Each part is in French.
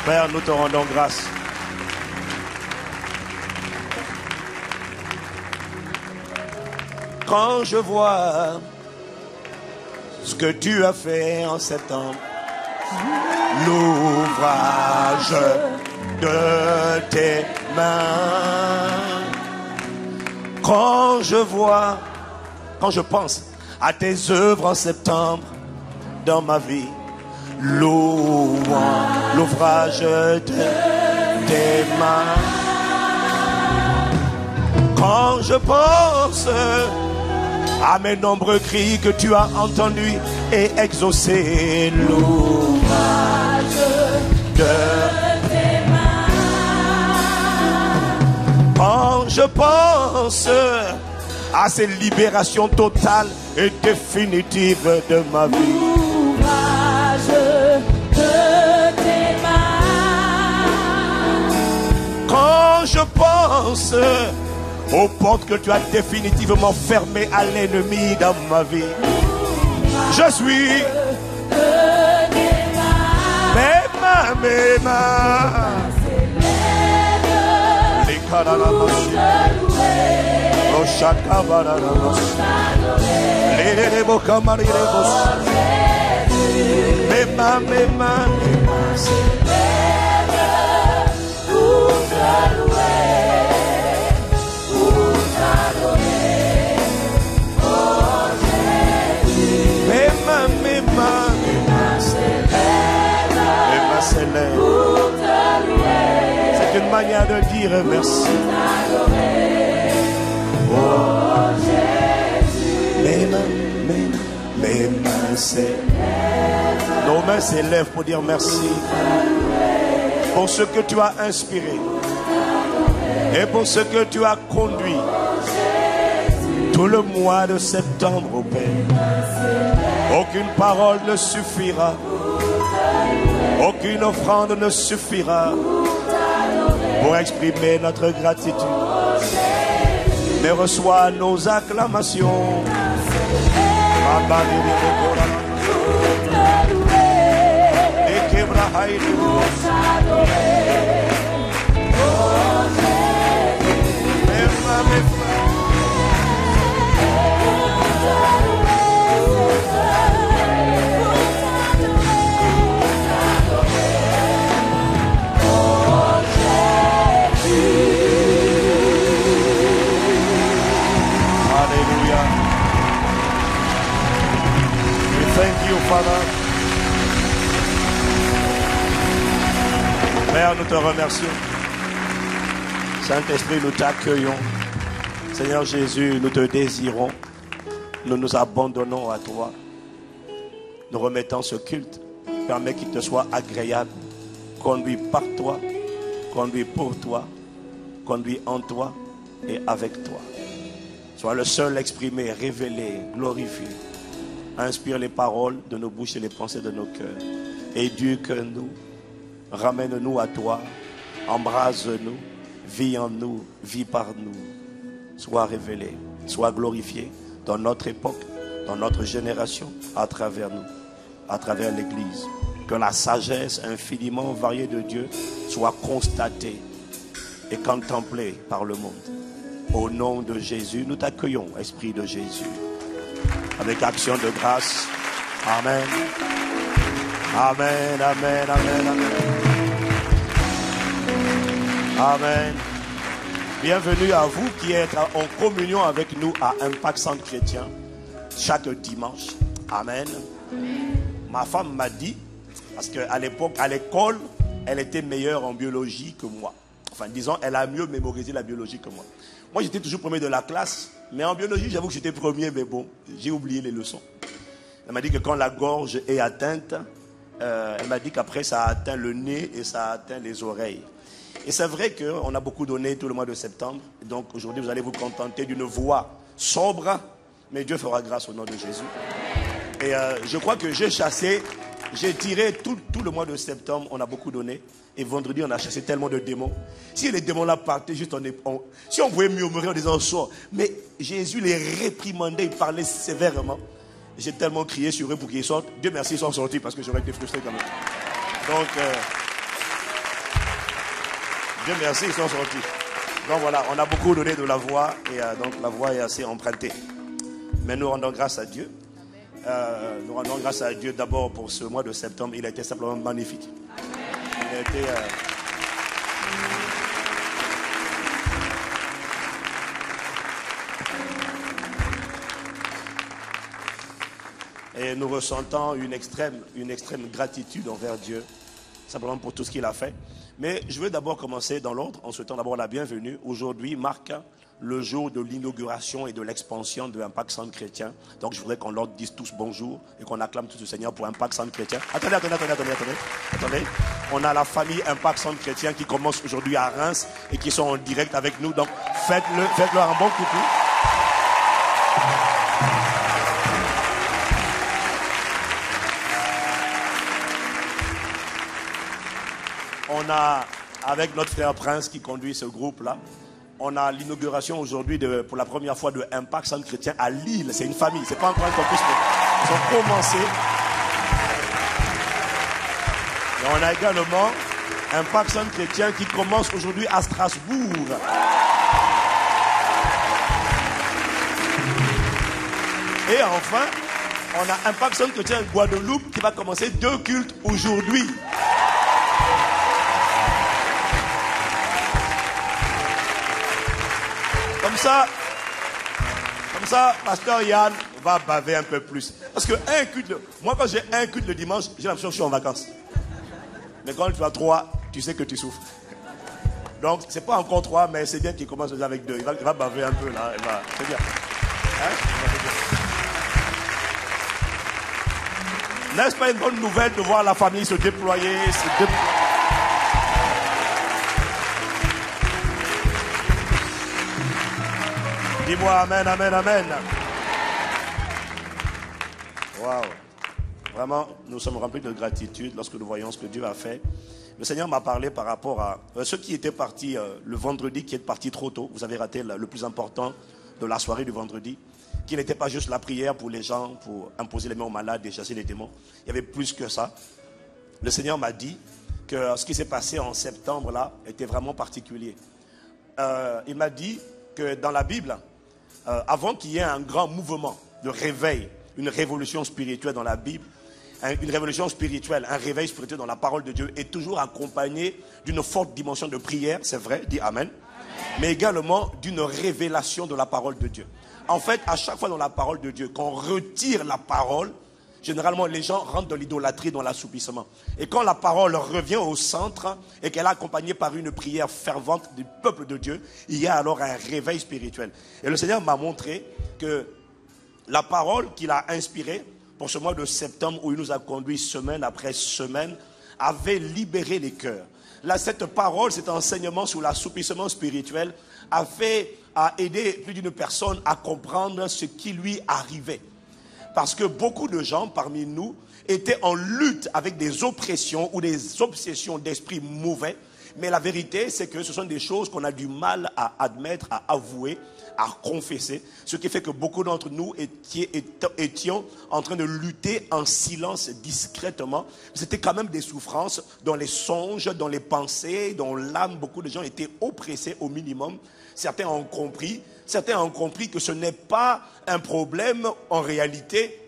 Père, nous te rendons grâce. Quand je vois ce que tu as fait en septembre, l'ouvrage de tes mains, quand je pense à tes œuvres en septembre dans ma vie, l'ouvrage de tes mains, quand je pense à mes nombreux cris que tu as entendus et exaucés, l'ouvrage de tes mains, quand je pense à cette libération totale et définitive de ma vie, l'ouvrage de tes mains, quand je pense aux portes que tu as définitivement fermées à l'ennemi dans ma vie, je suis mes mains, les mes mains c'est une manière de dire merci. Oh Jésus, mes mains s'élèvent. Nos mains s'élèvent pour dire merci pour ce que tu as inspiré et pour ce que tu as conduit tout le mois de septembre au Père. Aucune parole ne suffira. Aucune offrande ne suffira pour exprimer notre gratitude. Mais reçois nos acclamations. Thank you, Father. Père, nous te remercions. Saint-Esprit, nous t'accueillons. Seigneur Jésus, nous te désirons. Nous nous abandonnons à toi. Nous remettons ce culte. Permets qu'il te soit agréable. Conduis par toi. Conduis pour toi. Conduis en toi et avec toi. Sois le seul exprimé, révélé, glorifié. Inspire les paroles de nos bouches et les pensées de nos cœurs. Éduque-nous, ramène-nous à toi, embrase-nous, vis en nous, vis par nous. Sois révélé, sois glorifié dans notre époque, dans notre génération, à travers nous, à travers l'Église. Que la sagesse infiniment variée de Dieu soit constatée et contemplée par le monde. Au nom de Jésus, nous t'accueillons, Esprit de Jésus. Avec action de grâce. Amen. Amen, amen, amen, amen. Amen. Bienvenue à vous qui êtes en communion avec nous à Impact Centre Chrétien chaque dimanche. Amen. Ma femme m'a dit, parce qu'à l'époque, à l'école, elle était meilleure en biologie que moi. Enfin, disons, elle a mieux mémorisé la biologie que moi. Moi, j'étais toujours premier de la classe. Mais en biologie, j'avoue que j'étais premier, mais bon, j'ai oublié les leçons. Elle m'a dit que quand la gorge est atteinte, elle m'a dit qu'après, ça a atteint le nez et ça a atteint les oreilles. Et c'est vrai qu'on a beaucoup donné tout le mois de septembre. Donc aujourd'hui, vous allez vous contenter d'une voix sobre, mais Dieu fera grâce au nom de Jésus. Et je crois que j'ai tiré tout le mois de septembre, on a beaucoup donné. Et vendredi, on a chassé tellement de démons. Si les démons-là partaient juste si on pouvait murmurer en disant sort. Mais Jésus les réprimandait, il parlait sévèrement. J'ai tellement crié sur eux pour qu'ils sortent. Dieu merci, ils sont sortis parce que j'aurais été frustré quand même. Donc, Dieu merci, ils sont sortis. Donc voilà, on a beaucoup donné de la voix et donc la voix est assez empruntée. Mais nous rendons grâce à Dieu. Nous rendons grâce à Dieu d'abord pour ce mois de septembre. Il a été simplement magnifique. Il a été... Et nous ressentons une extrême gratitude envers Dieu, simplement pour tout ce qu'il a fait. Mais je veux d'abord commencer dans l'ordre, en souhaitant d'abord la bienvenue. Aujourd'hui marque le jour de l'inauguration et de l'expansion de Impact Centre Chrétien. Donc je voudrais qu'on leur dise tous bonjour et qu'on acclame tout le Seigneur pour Impact Centre Chrétien. Attendez. On a la famille Impact Centre Chrétien qui commence aujourd'hui à Reims et qui sont en direct avec nous. Donc faites-leur un bon coucou. On a, avec notre frère Prince qui conduit ce groupe-là, on a l'inauguration aujourd'hui pour la première fois de Impact Centre Chrétien à Lille. C'est une famille, c'est pas encore un campus, mais ils ont commencé. Et on a également Impact Centre Chrétien qui commence aujourd'hui à Strasbourg. Et enfin, on a Impact Centre Chrétien Guadeloupe qui va commencer 2 cultes aujourd'hui. Comme ça, Pasteur Yann va baver un peu plus. Parce que moi quand j'ai un culte le dimanche, j'ai l'impression que je suis en vacances. Mais quand tu as 3, tu sais que tu souffres. Donc, c'est pas encore 3, mais c'est bien qu'il commence déjà avec 2. Il va baver un peu là. C'est bien. N'est-ce pas une bonne nouvelle de voir la famille se déployer, Dis-moi amen, amen, amen. Waouh. Vraiment, nous sommes remplis de gratitude lorsque nous voyons ce que Dieu a fait. Le Seigneur m'a parlé par rapport à ceux qui étaient partis le vendredi, qui est parti trop tôt. Vous avez raté le plus important de la soirée du vendredi, qui n'était pas juste la prière pour les gens, pour imposer les mains aux malades et chasser les démons. Il y avait plus que ça. Le Seigneur m'a dit que ce qui s'est passé en septembre là était vraiment particulier. Il m'a dit que dans la Bible, avant qu'il y ait un grand mouvement de réveil, une révolution spirituelle dans la Bible, une révolution spirituelle, un réveil spirituel dans la parole de Dieu est toujours accompagné d'une forte dimension de prière, c'est vrai, dis Amen, mais également d'une révélation de la parole de Dieu. En fait, à chaque fois dans la parole de Dieu, quand on retire la parole, généralement les gens rentrent dans l'idolâtrie, dans l'assoupissement. Et quand la parole revient au centre et qu'elle est accompagnée par une prière fervente du peuple de Dieu, il y a alors un réveil spirituel. Et le Seigneur m'a montré que la parole qu'il a inspirée pour ce mois de septembre, où il nous a conduits semaine après semaine, avait libéré les cœurs. Là, cette parole, cet enseignement sur l'assoupissement spirituel a aidé plus d'une personne à comprendre ce qui lui arrivait. Parce que beaucoup de gens parmi nous étaient en lutte avec des oppressions ou des obsessions d'esprit mauvais. Mais la vérité, c'est que ce sont des choses qu'on a du mal à admettre, à avouer, à confesser. Ce qui fait que beaucoup d'entre nous étions en train de lutter en silence, discrètement. C'était quand même des souffrances dans les songes, dans les pensées, dans l'âme. Beaucoup de gens étaient oppressés au minimum. Certains ont compris que ce n'est pas un problème en réalité,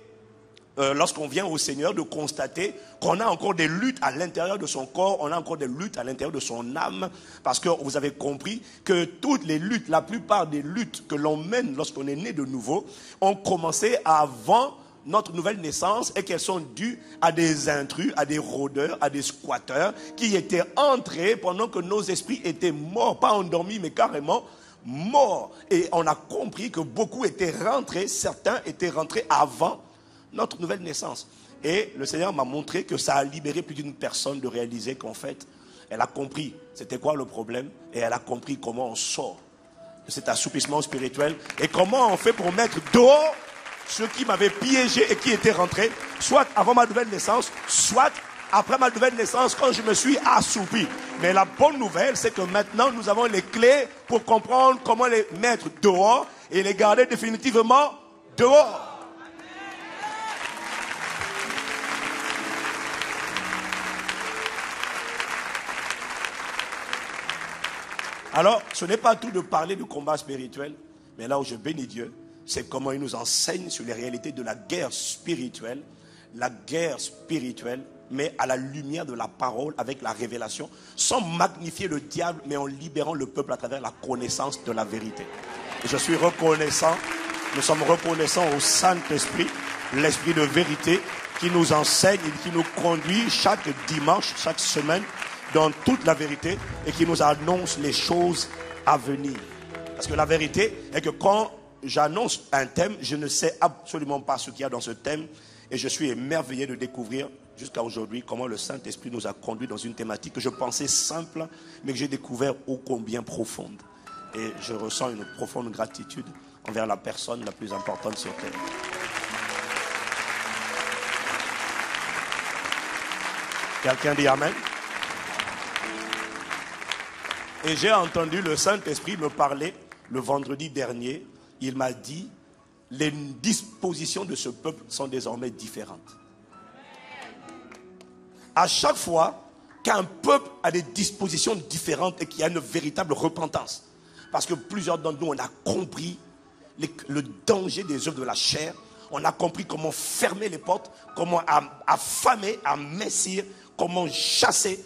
lorsqu'on vient au Seigneur, de constater qu'on a encore des luttes à l'intérieur de son corps, on a encore des luttes à l'intérieur de son âme, parce que vous avez compris que toutes les luttes, la plupart des luttes que l'on mène lorsqu'on est né de nouveau, ont commencé avant notre nouvelle naissance et qu'elles sont dues à des intrus, à des rôdeurs, à des squatteurs qui étaient entrés pendant que nos esprits étaient morts, pas endormis mais carrément morts. Et on a compris que beaucoup étaient rentrés, certains étaient rentrés avant notre nouvelle naissance. Et le Seigneur m'a montré que ça a libéré plus d'une personne de réaliser qu'en fait, elle a compris c'était quoi le problème et elle a compris comment on sort de cet assoupissement spirituel et comment on fait pour mettre dehors ceux qui m'avaient piégé et qui étaient rentrés, soit avant ma nouvelle naissance, soit après ma nouvelle naissance quand je me suis assoupi. Mais la bonne nouvelle, c'est que maintenant nous avons les clés pour comprendre comment les mettre dehors et les garder définitivement dehors. Alors, ce n'est pas tout de parler du combat spirituel, mais là où je bénis Dieu, c'est comment il nous enseigne sur les réalités de la guerre spirituelle, mais à la lumière de la parole, avec la révélation, sans magnifier le diable, mais en libérant le peuple à travers la connaissance de la vérité. Et je suis reconnaissant, nous sommes reconnaissants au Saint-Esprit, l'Esprit de vérité, qui nous enseigne et qui nous conduit chaque dimanche, chaque semaine, dans toute la vérité, et qui nous annonce les choses à venir. Parce que la vérité est que quand j'annonce un thème, je ne sais absolument pas ce qu'il y a dans ce thème, et je suis émerveillé de découvrir jusqu'à aujourd'hui comment le Saint-Esprit nous a conduits dans une thématique que je pensais simple, mais que j'ai découvert ô combien profonde. Et je ressens une profonde gratitude envers la personne la plus importante sur terre. Quelqu'un dit Amen? Et j'ai entendu le Saint-Esprit me parler le vendredi dernier. Il m'a dit, les dispositions de ce peuple sont désormais différentes. À chaque fois qu'un peuple a des dispositions différentes et qu'il y a une véritable repentance, parce que plusieurs d'entre nous, on a compris le danger des œuvres de la chair, on a compris comment fermer les portes, comment affamer, amincir, comment chasser.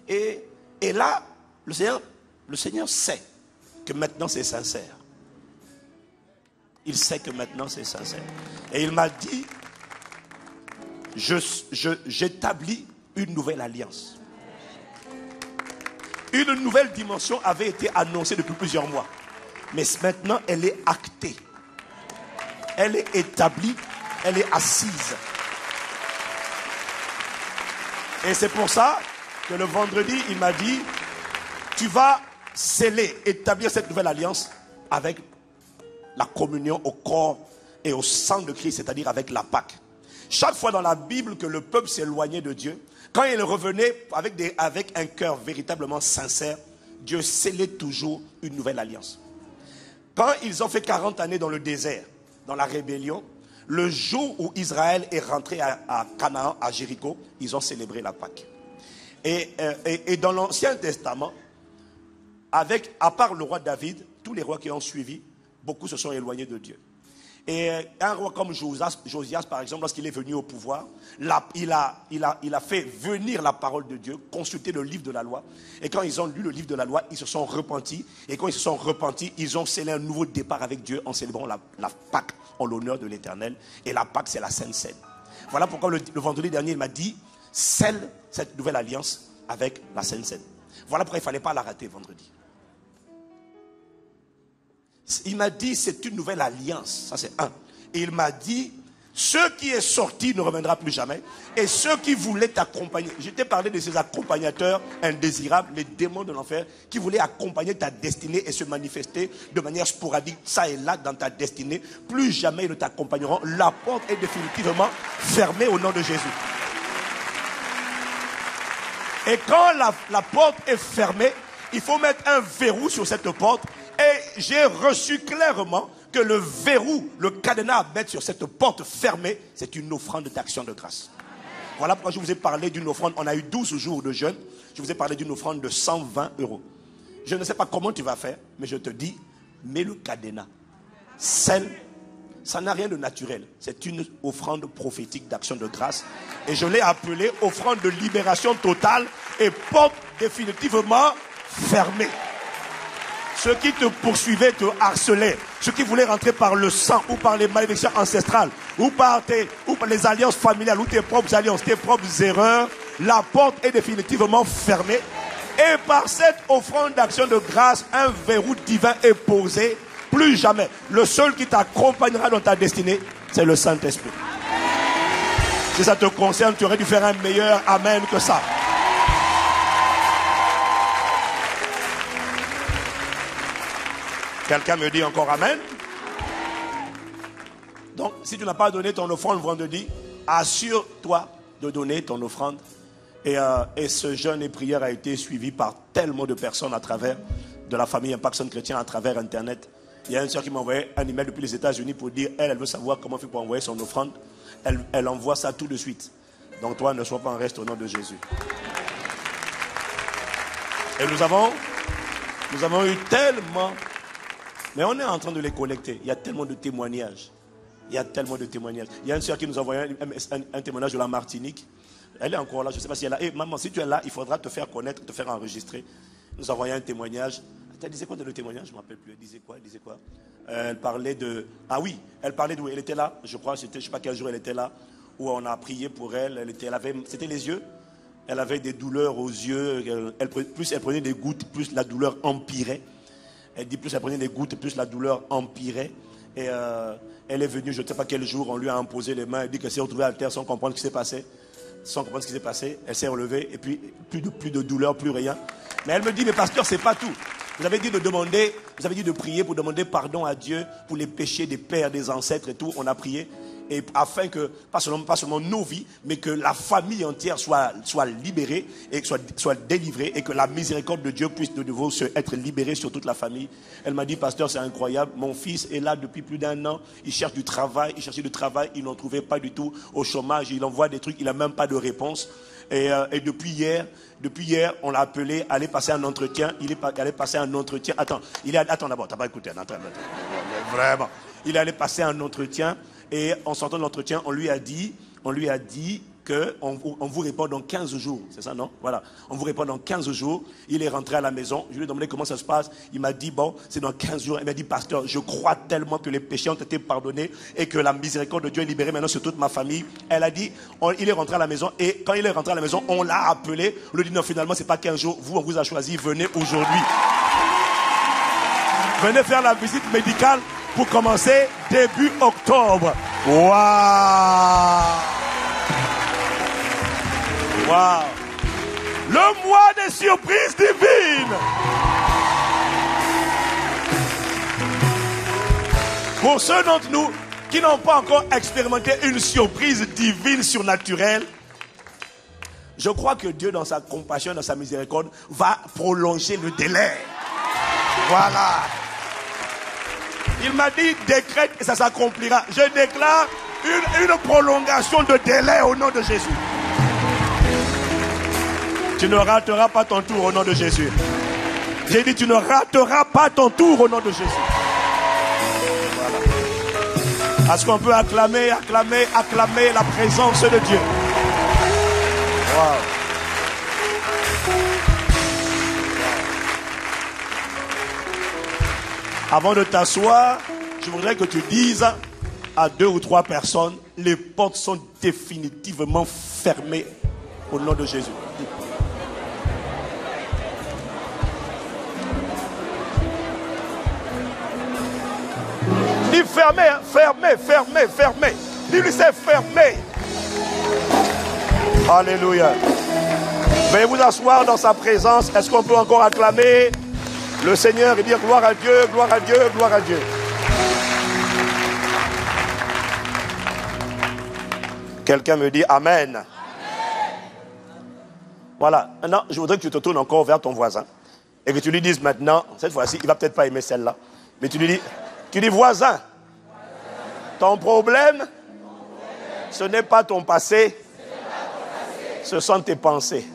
Et là, le Seigneur sait que maintenant c'est sincère. Il sait que maintenant c'est sincère. Et il m'a dit, j'établis une nouvelle alliance. Une nouvelle dimension avait été annoncée depuis plusieurs mois. Mais maintenant, elle est actée. Elle est établie. Elle est assise. Et c'est pour ça que le vendredi, il m'a dit, tu vas sceller, établir cette nouvelle alliance avec la communion au corps et au sang de Christ, c'est-à-dire avec la Pâque. Chaque fois dans la Bible que le peuple s'éloignait de Dieu, quand il revenait avec un cœur véritablement sincère, Dieu scellait toujours une nouvelle alliance. Quand ils ont fait 40 années dans le désert, dans la rébellion, le jour où Israël est rentré à Canaan, à Jéricho, ils ont célébré la Pâque. Et dans l'Ancien Testament, à part le roi David, tous les rois qui ont suivi, beaucoup se sont éloignés de Dieu. Et un roi comme Josias, par exemple, lorsqu'il est venu au pouvoir, il a fait venir la parole de Dieu, consulter le livre de la loi. Et quand ils ont lu le livre de la loi, ils se sont repentis. Et quand ils se sont repentis, ils ont scellé un nouveau départ avec Dieu en célébrant la Pâque en l'honneur de l'Éternel. Et la Pâque, c'est la Sainte Seine. Voilà pourquoi le vendredi dernier, il m'a dit, scelle cette nouvelle alliance avec la Sainte Seine. Voilà pourquoi il ne fallait pas la rater vendredi. Il m'a dit, c'est une nouvelle alliance. Ça, c'est un. Et il m'a dit, ce qui est sorti ne reviendra plus jamais. Et ceux qui voulaient t'accompagner. Je t'ai parlé de ces accompagnateurs indésirables, les démons de l'enfer, qui voulaient accompagner ta destinée et se manifester de manière sporadique, ça et là, dans ta destinée. Plus jamais ils ne t'accompagneront. La porte est définitivement fermée au nom de Jésus. Et quand la porte est fermée, il faut mettre un verrou sur cette porte. Et j'ai reçu clairement que le verrou, le cadenas à mettre sur cette porte fermée, c'est une offrande d'action de grâce. Voilà pourquoi je vous ai parlé d'une offrande. On a eu 12 jours de jeûne. Je vous ai parlé d'une offrande de 120 €. Je ne sais pas comment tu vas faire, mais je te dis, mets le cadenas. Celle, ça n'a rien de naturel. C'est une offrande prophétique d'action de grâce. Et je l'ai appelée offrande de libération totale et porte définitivement fermée. Ceux qui te poursuivaient, te harcelaient, ceux qui voulaient rentrer par le sang ou par les malédictions ancestrales ou par les alliances familiales ou tes propres alliances, tes propres erreurs, la porte est définitivement fermée. Et par cette offrande d'action de grâce, un verrou divin est posé. Plus jamais. Le seul qui t'accompagnera dans ta destinée, c'est le Saint-Esprit. Si ça te concerne, tu aurais dû faire un meilleur amen que ça. Quelqu'un me dit encore amen. Donc, si tu n'as pas donné ton offrande vendredi, assure-toi de donner ton offrande. Et ce jeûne et prière a été suivi par tellement de personnes à travers de la famille Impact Centre Chrétien, à travers Internet. Il y a une soeur qui m'a envoyé un email depuis les États-Unis pour dire, elle veut savoir comment faire pour envoyer son offrande. Elle envoie ça tout de suite. Donc toi, ne sois pas en reste au nom de Jésus. Et nous avons Nous avons eu tellement, mais on est en train de les collecter. Il y a tellement de témoignages. Il y a tellement de témoignages. Il y a une soeur qui nous a envoyé un témoignage de la Martinique. Elle est encore là, je ne sais pas si elle est là. Et maman, si tu es là, il faudra te faire connaître, te faire enregistrer. Nous a envoyé un témoignage. Elle disait quoi dans le témoignage? Je ne me rappelle plus. Elle disait quoi? Elle parlait de... Ah oui, elle parlait d'où? Elle était là, je crois, je ne sais pas quel jour elle était là, où on a prié pour elle. C'était les yeux. Elle avait des douleurs aux yeux. Plus elle prenait des gouttes, plus la douleur empirait. Elle dit plus elle prenait des gouttes, plus la douleur empirait. Et elle est venue, je ne sais pas quel jour, on lui a imposé les mains. Elle dit qu'elle s'est retrouvée à terre sans comprendre ce qui s'est passé. Elle s'est relevée et puis plus de douleur, plus rien. Mais elle me dit, mais pasteur, c'est pas tout. Vous avez dit de prier pour demander pardon à Dieu pour les péchés des pères, des ancêtres et tout. On a prié. Et afin que, pas seulement nos vies, mais que la famille entière soit libérée et soit délivrée et que la miséricorde de Dieu puisse de nouveau être libérée sur toute la famille. Elle m'a dit, pasteur, c'est incroyable. Mon fils est là depuis plus d'1 an. Il cherchait du travail. Il n'en trouvait pas du tout au chômage. Il envoie des trucs. Il n'a même pas de réponse. Et depuis hier, on l'a appelé, aller passer un entretien. Il est allé passer un entretien. Attends d'abord, t'as pas écouté. Vraiment. Il est allé passer un entretien. Et en sortant de l'entretien, on lui a dit qu'on vous répond dans 15 jours. C'est ça, non? Voilà. On vous répond dans 15 jours. Il est rentré à la maison. Je lui ai demandé comment ça se passe. Il m'a dit, bon, c'est dans 15 jours. Il m'a dit, pasteur, je crois tellement que les péchés ont été pardonnés et que la miséricorde de Dieu est libérée maintenant sur toute ma famille. Elle a dit, il est rentré à la maison. Et quand il est rentré à la maison, on l'a appelé. On lui a dit, non, finalement, c'est pas 15 jours. Vous, on vous a choisi. Venez aujourd'hui. Venez faire la visite médicale pour commencer début octobre. Waouh! Waouh! Le mois des surprises divines. Pour ceux d'entre nous qui n'ont pas encore expérimenté une surprise divine surnaturelle, je crois que Dieu, dans sa compassion, dans sa miséricorde, va prolonger le délai. Voilà. Il m'a dit, décrète et ça s'accomplira. Je déclare une prolongation de délai au nom de Jésus. Tu ne rateras pas ton tour au nom de Jésus. J'ai dit, tu ne rateras pas ton tour au nom de Jésus. Voilà. Est-ce qu'on peut acclamer la présence de Dieu? Wow. Avant de t'asseoir, je voudrais que tu dises à 2 ou 3 personnes, les portes sont définitivement fermées au nom de Jésus. Dis fermé, fermé. Dis-lui c'est fermé. Alléluia. Veuillez vous asseoir dans sa présence. Est-ce qu'on peut encore acclamer le Seigneur et dire gloire à Dieu, gloire à Dieu, gloire à Dieu. Quelqu'un me dit Amen. Amen. Voilà. Maintenant, je voudrais que tu te tournes encore vers ton voisin et que tu lui dises maintenant, cette fois-ci, il ne va peut-être pas aimer celle-là, mais tu dis voisin, ton problème, ce n'est pas ton passé, ce sont tes pensées.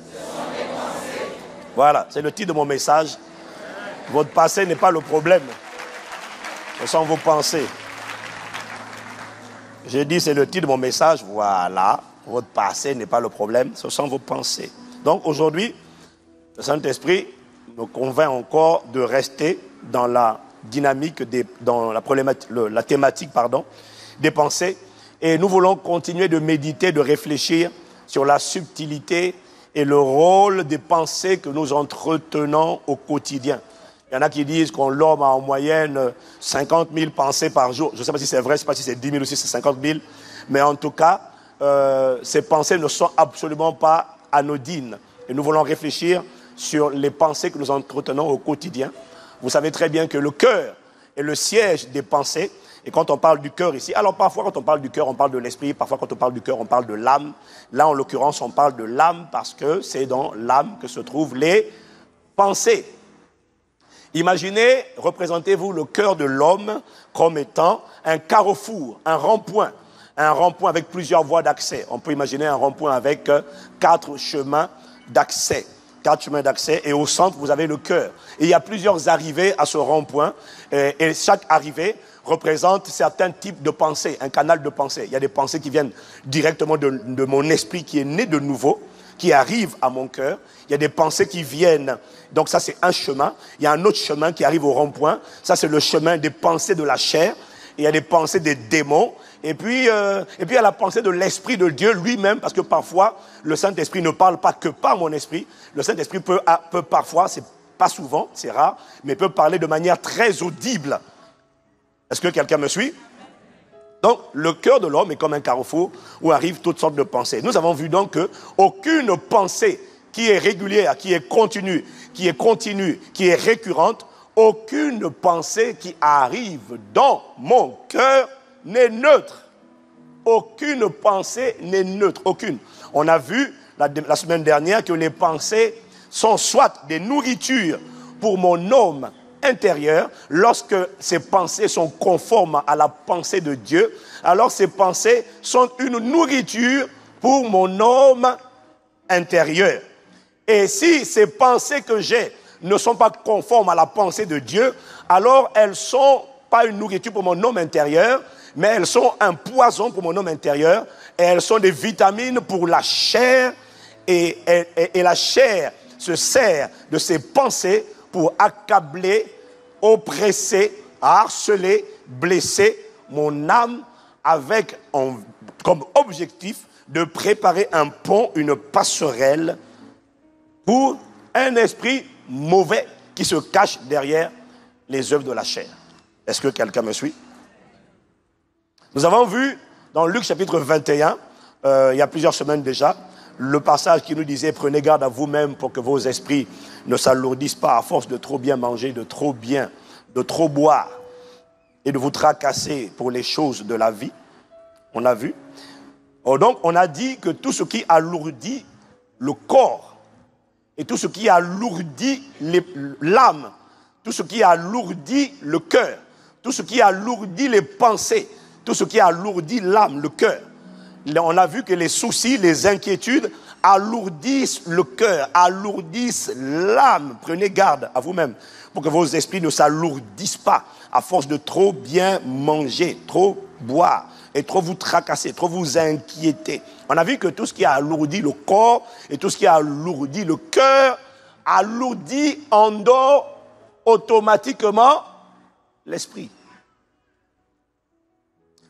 Voilà, c'est le titre de mon message. Votre passé n'est pas le problème. Ce sont vos pensées. J'ai dit, c'est le titre de mon message. Voilà. Votre passé n'est pas le problème. Ce sont vos pensées. Donc aujourd'hui, le Saint-Esprit me convainc encore de rester dans la dynamique, dans la thématique des pensées. Et nous voulons continuer de méditer, de réfléchir sur la subtilité et le rôle des pensées que nous entretenons au quotidien. Il y en a qui disent qu'on l'homme a en moyenne 50 000 pensées par jour. Je ne sais pas si c'est vrai, je ne sais pas si c'est 10 000 ou si c'est 50 000. Mais en tout cas, ces pensées ne sont absolument pas anodines. Et nous voulons réfléchir sur les pensées que nous entretenons au quotidien. Vous savez très bien que le cœur est le siège des pensées. Et quand on parle du cœur ici, alors parfois quand on parle du cœur, on parle de l'esprit. Parfois quand on parle du cœur, on parle de l'âme. Là, en l'occurrence, on parle de l'âme parce que c'est dans l'âme que se trouvent les pensées. Imaginez, représentez-vous le cœur de l'homme comme étant un carrefour, un rond-point avec plusieurs voies d'accès. On peut imaginer un rond-point avec 4 chemins d'accès. 4 chemins d'accès, et au centre, vous avez le cœur. Et il y a plusieurs arrivées à ce rond-point, et chaque arrivée représente certains types de pensées, un canal de pensée. Il y a des pensées qui viennent directement de mon esprit qui est né de nouveau, qui arrivent à mon cœur. Il y a des pensées qui viennent, donc ça c'est un chemin. Il y a un autre chemin qui arrive au rond-point, ça c'est le chemin des pensées de la chair. Il y a des pensées des démons, et puis il y a la pensée de l'Esprit de Dieu lui-même, parce que parfois, le Saint-Esprit ne parle pas que par mon esprit. Le Saint-Esprit peut parfois, c'est pas souvent, c'est rare, mais peut parler de manière très audible. Est-ce que quelqu'un me suit? Donc, le cœur de l'homme est comme un carrefour où arrivent toutes sortes de pensées. Nous avons vu donc qu'aucune pensée qui est régulière, qui est continue, qui est récurrente, aucune pensée qui arrive dans mon cœur n'est neutre. Aucune pensée n'est neutre. Aucune. On a vu la semaine dernière que les pensées sont soit des nourritures pour mon homme intérieur. Lorsque ces pensées sont conformes à la pensée de Dieu, alors ces pensées sont une nourriture pour mon homme intérieur. Et si ces pensées que j'ai ne sont pas conformes à la pensée de Dieu, alors elles ne sont pas une nourriture pour mon homme intérieur, mais elles sont un poison pour mon homme intérieur, et elles sont des vitamines pour la chair, et la chair se sert de ces pensées pour accabler, oppresser, harceler, blesser mon âme, avec comme objectif de préparer un pont, une passerelle pour un esprit mauvais qui se cache derrière les œuvres de la chair. Est-ce que quelqu'un me suit? Nous avons vu dans Luc chapitre 21, il y a plusieurs semaines déjà, le passage qui nous disait « Prenez garde à vous-même pour que vos esprits ne s'alourdissent pas à force de trop bien manger, de trop boire et de vous tracasser pour les choses de la vie. » On a vu. Donc on a dit que tout ce qui alourdit le corps, et tout ce qui alourdit l'âme, tout ce qui alourdit le cœur, tout ce qui alourdit les pensées, tout ce qui alourdit l'âme, le cœur. On a vu que les soucis, les inquiétudes alourdissent le cœur, alourdissent l'âme. Prenez garde à vous-même pour que vos esprits ne s'alourdissent pas à force de trop bien manger, trop boire et trop vous tracasser, trop vous inquiéter. On a vu que tout ce qui a alourdi le corps et tout ce qui a alourdi le cœur alourdit en dehors automatiquement l'esprit.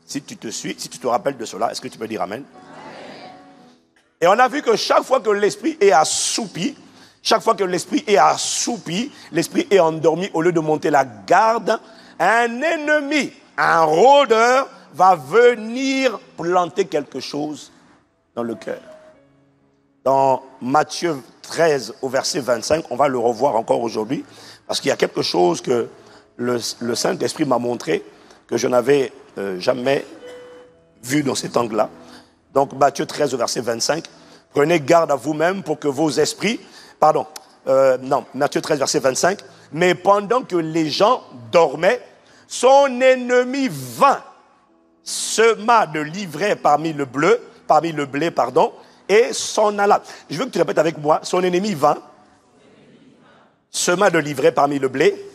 Si tu te suis, si tu te rappelles de cela, est-ce que tu peux dire Amen? Amen. Et on a vu que chaque fois que l'esprit est assoupi, l'esprit est endormi, au lieu de monter la garde, un ennemi, un rôdeur va venir planter quelque chose dans le cœur. Dans Matthieu 13 au verset 25, on va le revoir encore aujourd'hui, parce qu'il y a quelque chose que le Saint-Esprit m'a montré, que je n'avais jamais vu dans cet angle-là. Donc Matthieu 13 au verset 25, prenez garde à vous-même pour que vos esprits, Matthieu 13 verset 25, mais pendant que les gens dormaient, son ennemi vint, sema de l'ivraie parmi le blé, et s'en alla. Je veux que tu répètes avec moi, son ennemi vint, sema de l'ivraie parmi le blé,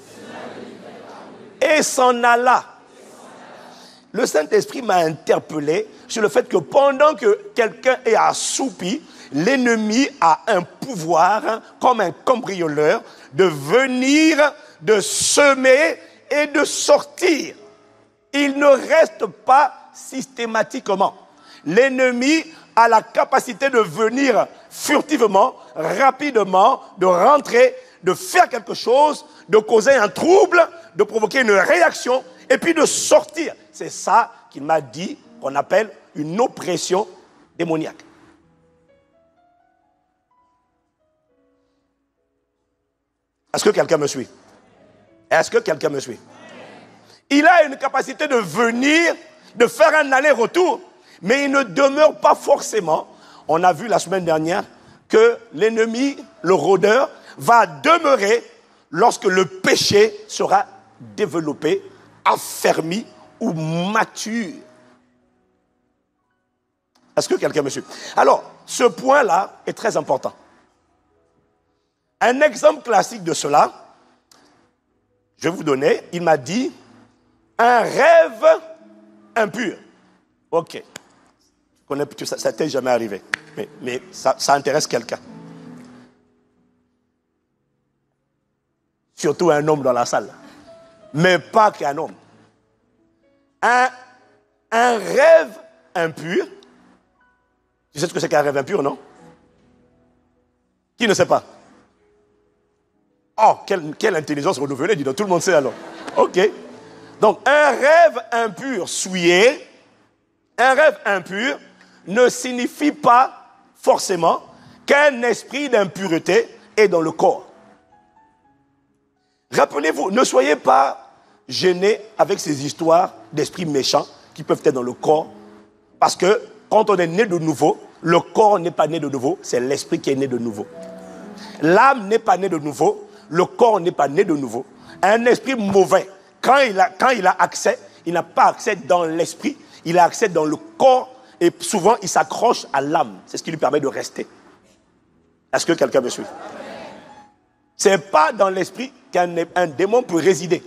et s'en alla. Le Saint-Esprit m'a interpellé sur le fait que pendant que quelqu'un est assoupi, l'ennemi a un pouvoir, comme un cambrioleur, de venir, de semer et de sortir. Il ne reste pas systématiquement. L'ennemi a la capacité de venir furtivement, rapidement, de rentrer, de faire quelque chose, de causer un trouble, de provoquer une réaction, et puis de sortir. C'est ça qu'il m'a dit, qu'on appelle une oppression démoniaque. Est-ce que quelqu'un me suit? Est-ce que quelqu'un me suit? Il a une capacité de venir, de faire un aller-retour, mais il ne demeure pas forcément. On a vu la semaine dernière que l'ennemi, le rôdeur, va demeurer lorsque le péché sera développé, affermi ou mature. Est-ce que quelqu'un me suit? Alors, ce point-là est très important. Un exemple classique de cela, je vais vous donner, il m'a dit, un rêve impur. Ok. Ça t'est jamais arrivé. Mais ça intéresse quelqu'un. Surtout un homme dans la salle. Mais pas qu'un homme. Un rêve impur. Tu sais ce que c'est qu'un rêve impur, non? Qui ne sait pas? Oh, quelle intelligence renouvelée, dis donc, tout le monde sait alors. Ok. Donc, un rêve impur souillé, un rêve impur ne signifie pas forcément qu'un esprit d'impureté est dans le corps. Rappelez-vous, ne soyez pas gênés avec ces histoires d'esprits méchants qui peuvent être dans le corps. Parce que quand on est né de nouveau, le corps n'est pas né de nouveau, c'est l'esprit qui est né de nouveau. L'âme n'est pas née de nouveau, le corps n'est pas né de nouveau. Un esprit mauvais, quand il a accès, il n'a pas accès dans l'esprit, il a accès dans le corps et souvent il s'accroche à l'âme. C'est ce qui lui permet de rester. Est-ce que quelqu'un me suit? Ce n'est pas dans l'esprit qu'un démon peut résider.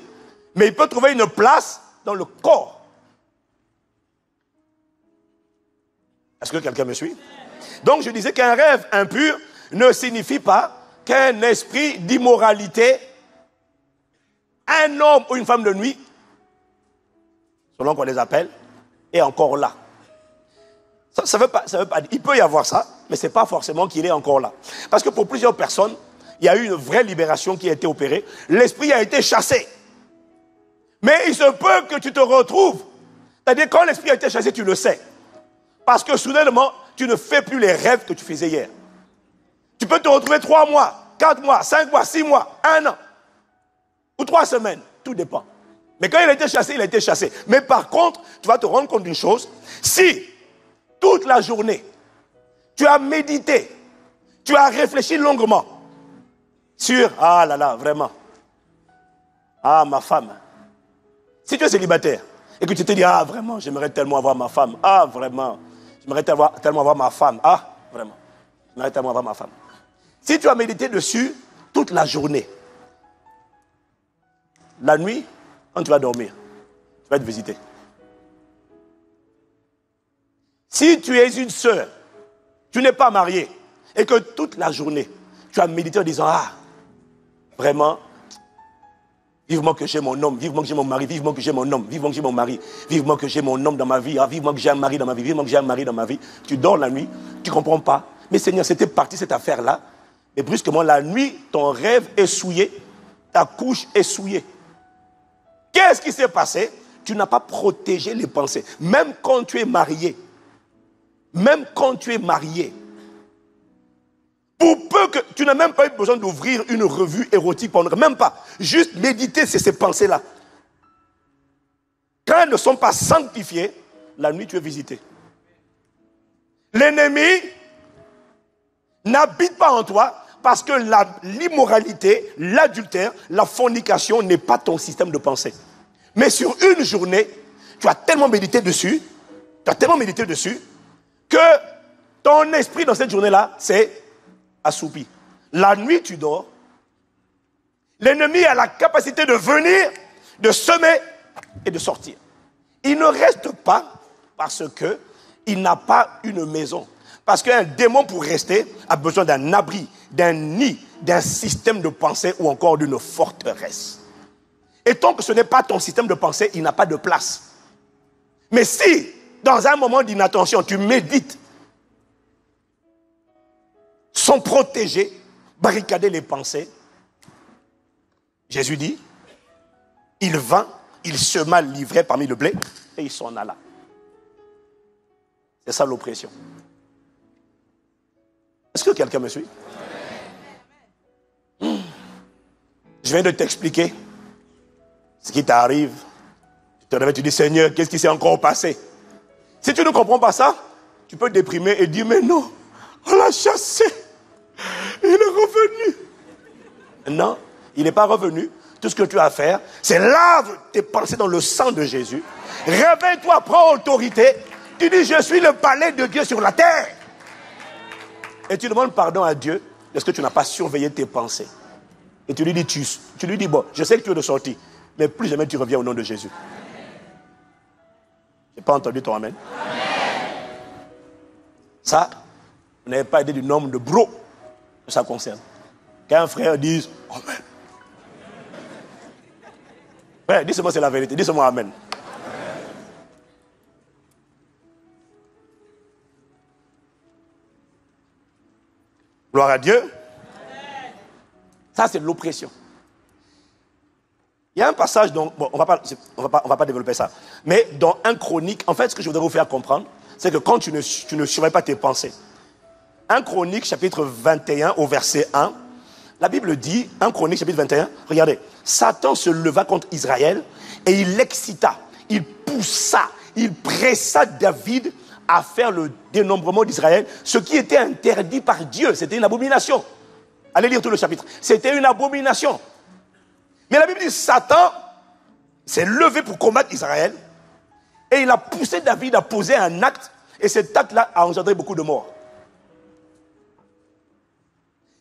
Mais il peut trouver une place dans le corps. Est-ce que quelqu'un me suit? Donc je disais qu'un rêve impur ne signifie pas qu'un esprit d'immoralité, un homme ou une femme de nuit, selon qu'on les appelle, est encore là. Ça veut pas dire, il peut y avoir ça, mais ce n'est pas forcément qu'il est encore là. Parce que pour plusieurs personnes, il y a eu une vraie libération qui a été opérée. L'esprit a été chassé. Mais il se peut que tu te retrouves. C'est-à-dire, quand l'esprit a été chassé, tu le sais. Parce que soudainement, tu ne fais plus les rêves que tu faisais hier. Tu peux te retrouver 3 mois, 4 mois, 5 mois, 6 mois, 1 an. Ou 3 semaines. Tout dépend. Mais quand il a été chassé, il a été chassé. Mais par contre, tu vas te rendre compte d'une chose. Si, toute la journée, tu as médité, tu as réfléchi longuement sur, ah là là, vraiment, ah ma femme. Si tu es célibataire et que tu te dis, ah vraiment, j'aimerais tellement avoir ma femme, ah vraiment, j'aimerais tellement avoir ma femme, ah vraiment, j'aimerais tellement avoir ma femme. Si tu as médité dessus toute la journée, la nuit, quand tu vas dormir, tu vas être visité. Si tu es une sœur, tu n'es pas mariée, et que toute la journée, tu as médité en disant, ah, vraiment, vivement que j'ai mon homme, vivement que j'ai mon mari, vivement que j'ai mon homme, vivement que j'ai mon mari, vivement que j'ai mon homme dans ma vie, ah, vivement que j'ai un mari dans ma vie, vivement que j'ai un mari dans ma vie. Tu dors la nuit, tu ne comprends pas. Mais Seigneur, c'était parti cette affaire-là, et brusquement, la nuit, ton rêve est souillé, ta couche est souillée. Qu'est-ce qui s'est passé? Tu n'as pas protégé les pensées. Même quand tu es marié, pour peu que tu n'as même pas eu besoin d'ouvrir une revue érotique, même pas. Juste méditer sur ces pensées-là. Quand elles ne sont pas sanctifiées, la nuit tu es visité. L'ennemi n'habite pas en toi parce que l'immoralité, l'adultère, la fornication n'est pas ton système de pensée. Mais sur une journée, tu as tellement médité dessus, que ton esprit dans cette journée-là, c'est assoupi. La nuit, tu dors. L'ennemi a la capacité de venir, de semer et de sortir. Il ne reste pas parce qu'il n'a pas une maison. Parce qu'un démon, pour rester, a besoin d'un abri, d'un nid, d'un système de pensée ou encore d'une forteresse. Et tant que ce n'est pas ton système de pensée, il n'a pas de place. Mais si, dans un moment d'inattention, tu médites, sans protéger, barricader les pensées, Jésus dit, il vint, il sema l'ivraie parmi le blé et il s'en alla. C'est ça l'oppression. Est-ce que quelqu'un me suit? Je viens de t'expliquer ce qui t'arrive. Tu te réveilles, tu dis, Seigneur, qu'est-ce qui s'est encore passé? Si tu ne comprends pas ça, tu peux déprimer et dire, mais non, on l'a chassé. Il est revenu. Non, il n'est pas revenu. Tout ce que tu as à faire, c'est lave tes pensées dans le sang de Jésus. Réveille-toi, prends autorité. Tu dis, je suis le palais de Dieu sur la terre. Et tu demandes pardon à Dieu est-ce que tu n'as pas surveillé tes pensées? Et tu lui dis, bon, je sais que tu es de sortie, mais plus jamais tu reviens au nom de Jésus. Je n'ai pas entendu ton amen. Ça, vous n'avez pas idée du nombre de bros que ça concerne. Qu'un frère dise, amen. Ouais, dis-moi c'est la vérité, dis-moi amen. Gloire à Dieu. Ça, c'est l'oppression. Il y a un passage, bon, on va pas développer ça. Mais dans 1 Chronique, en fait, ce que je voudrais vous faire comprendre, c'est que quand tu ne surveilles pas tes pensées. 1 Chronique, chapitre 21, au verset 1, la Bible dit, 1 Chronique, chapitre 21, regardez, Satan se leva contre Israël et il l'excita, il poussa, il pressa David à faire le dénombrement d'Israël, ce qui était interdit par Dieu. C'était une abomination. Allez lire tout le chapitre. C'était une abomination. Mais la Bible dit, Satan s'est levé pour combattre Israël et il a poussé David à poser un acte et cet acte-là a engendré beaucoup de morts.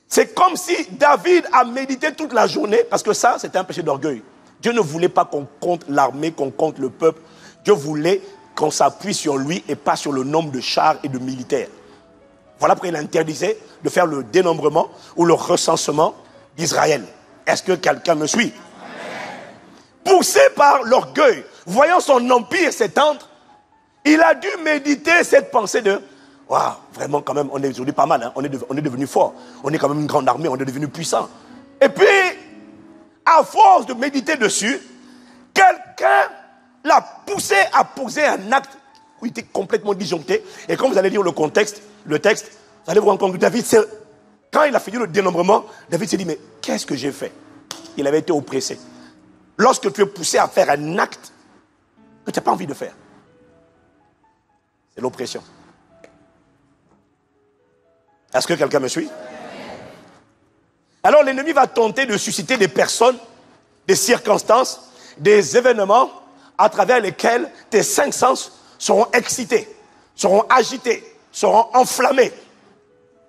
C'est comme si David a médité toute la journée, parce que ça, c'était un péché d'orgueil. Dieu ne voulait pas qu'on compte l'armée, qu'on compte le peuple. Dieu voulait qu'on s'appuie sur lui et pas sur le nombre de chars et de militaires. Voilà pourquoi il interdisait de faire le dénombrement ou le recensement d'Israël. Est-ce que quelqu'un me suit? Poussé par l'orgueil, voyant son empire s'étendre, il a dû méditer cette pensée de « Waouh, vraiment quand même, on est aujourd'hui pas mal, hein? on est devenu fort, on est quand même une grande armée, on est devenu puissant. » Et puis, à force de méditer dessus, quelqu'un l'a poussé à poser un acte où il était complètement disjoncté. Et quand vous allez lire le texte, vous allez vous rendre compte que David, quand il a fini le dénombrement, David s'est dit, mais qu'est-ce que j'ai fait? Il avait été oppressé. Lorsque tu es poussé à faire un acte que tu n'as pas envie de faire, c'est l'oppression. Est-ce que quelqu'un me suit? Alors l'ennemi va tenter de susciter des personnes, des circonstances, des événements à travers lesquels tes 5 sens seront excités, seront agités, seront enflammés.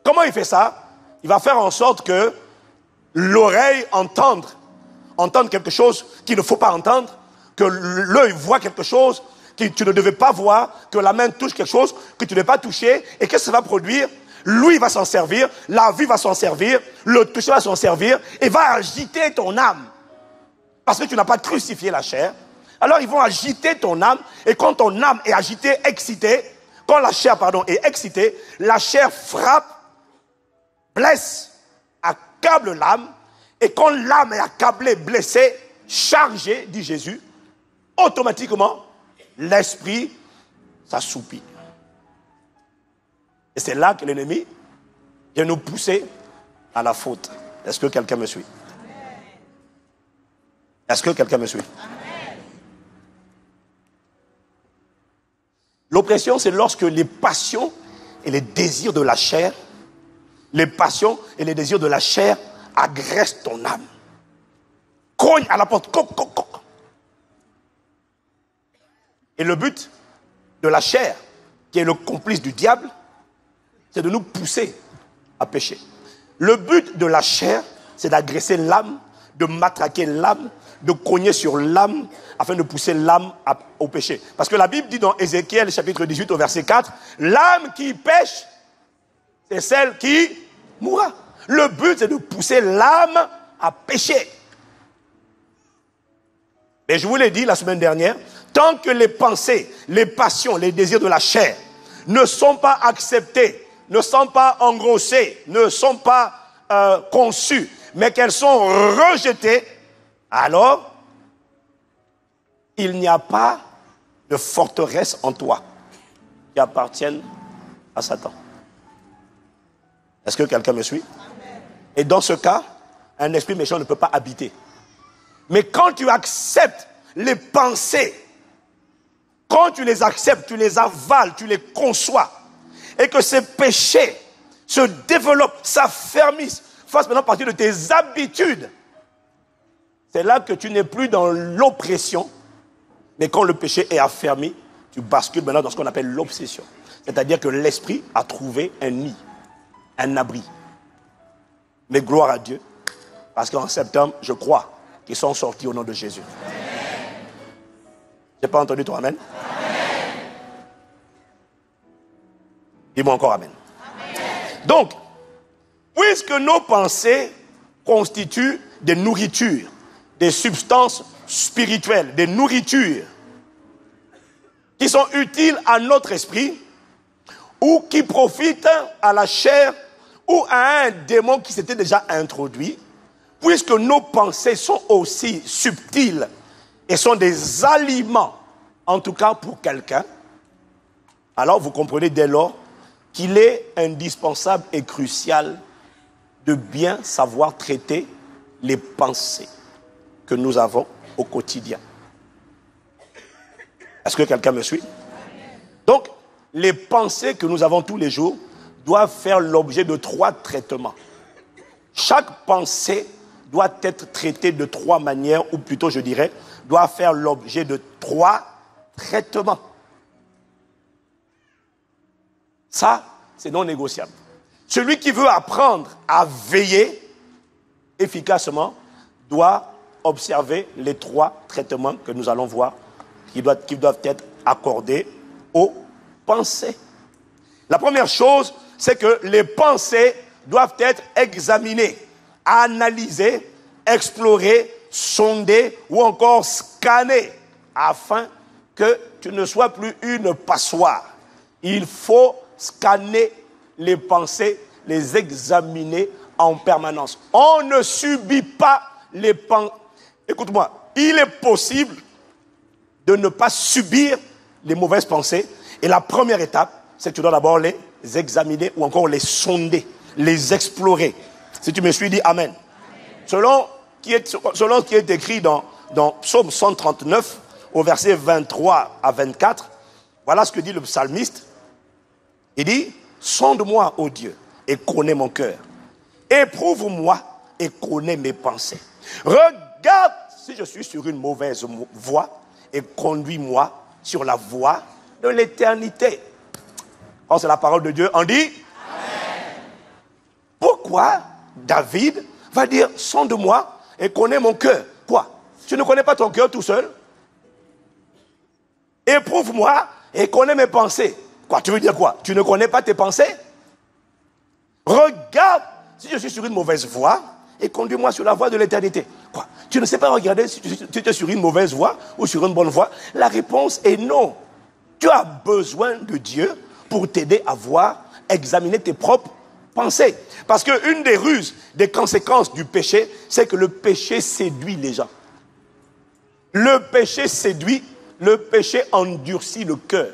Comment il fait ça? Il va faire en sorte que l'oreille entende quelque chose qu'il ne faut pas entendre, que l'œil voit quelque chose que tu ne devais pas voir, que la main touche quelque chose que tu ne devais pas toucher. Et qu'est-ce que ça va produire? Lui va s'en servir, la vue va s'en servir, le toucher va s'en servir et va agiter ton âme. Parce que tu n'as pas crucifié la chair. Alors ils vont agiter ton âme et quand ton âme est agitée, excitée, quand la chair, est excitée, la chair frappe, blesse, accable l'âme. Et quand l'âme est accablée, blessée, chargée, dit Jésus, automatiquement, l'esprit s'assoupit. Et c'est là que l'ennemi vient nous pousser à la faute. Est-ce que quelqu'un me suit? Est-ce que quelqu'un me suit? L'oppression, c'est lorsque les passions et les désirs de la chair, agressent ton âme. Cogne à la porte. Et le but de la chair, qui est le complice du diable, c'est de nous pousser à pécher. Le but de la chair, c'est d'agresser l'âme, de matraquer l'âme, de cogner sur l'âme, afin de pousser l'âme au péché. Parce que la Bible dit dans Ézéchiel, chapitre 18, au verset 4, l'âme qui pêche, c'est celle qui mourra. Le but, c'est de pousser l'âme à pécher. Et je vous l'ai dit la semaine dernière, tant que les pensées, les passions, les désirs de la chair ne sont pas acceptés, ne sont pas engrossés, ne sont pas conçus, mais qu'elles sont rejetées, alors il n'y a pas de forteresse en toi qui appartienne à Satan. Est-ce que quelqu'un me suit? Et dans ce cas, un esprit méchant ne peut pas habiter. Mais quand tu acceptes les pensées, quand tu les acceptes, tu les avales, tu les conçois, et que ces péchés se développent, s'affermissent, fassent maintenant partie de tes habitudes, c'est là que tu n'es plus dans l'oppression, mais quand le péché est affermi, tu bascules maintenant dans ce qu'on appelle l'obsession. C'est-à-dire que l'esprit a trouvé un nid, un abri. Mais gloire à Dieu. Parce qu'en septembre, je crois qu'ils sont sortis au nom de Jésus. Je n'ai pas entendu ton amen. Dis-moi encore amen. Donc, puisque nos pensées constituent des nourritures, des substances spirituelles, des nourritures qui sont utiles à notre esprit ou qui profitent à la chair ou à un démon qui s'était déjà introduit, puisque nos pensées sont aussi subtiles et sont des aliments, en tout cas pour quelqu'un, alors vous comprenez dès lors qu'il est indispensable et crucial de bien savoir traiter les pensées que nous avons au quotidien. Est-ce que quelqu'un me suit? Donc, les pensées que nous avons tous les jours doivent faire l'objet de 3 traitements. Chaque pensée doit être traitée de 3 manières, ou plutôt je dirais, doit faire l'objet de 3 traitements. Ça, c'est non négociable. Celui qui veut apprendre à veiller efficacement doit observer les 3 traitements que nous allons voir qui doivent être accordés aux pensées. La première chose, c'est que les pensées doivent être examinées, analysées, explorées, sondées ou encore scannées afin que tu ne sois plus une passoire. Il faut scanner les pensées, les examiner en permanence. On ne subit pas les pensées. Écoute-moi, il est possible de ne pas subir les mauvaises pensées. Et la première étape, c'est que tu dois d'abord les examiner ou encore les sonder, les explorer. Si tu me suis, dis Amen. Selon ce qui est écrit dans Psaume 139, au verset 23 à 24, voilà ce que dit le psalmiste. Il dit, sonde-moi, ô Dieu, et connais mon cœur. Éprouve-moi et connais mes pensées. Regarde si je suis sur une mauvaise voie et conduis-moi sur la voie de l'éternité. Quand c'est la parole de Dieu, on dit Amen. Pourquoi David va dire, sonde-moi et connais mon cœur? Quoi? Tu ne connais pas ton cœur tout seul? Éprouve-moi et connais mes pensées. Quoi? Tu veux dire quoi? Tu ne connais pas tes pensées? Regarde si je suis sur une mauvaise voie et conduis-moi sur la voie de l'éternité. Quoi? Tu ne sais pas regarder si tu es sur une mauvaise voie ou sur une bonne voie? La réponse est non. Tu as besoin de Dieu pour t'aider à voir, examiner tes propres pensées. Parce qu'une des ruses, des conséquences du péché, c'est que le péché séduit les gens. Le péché séduit, le péché endurcit le cœur.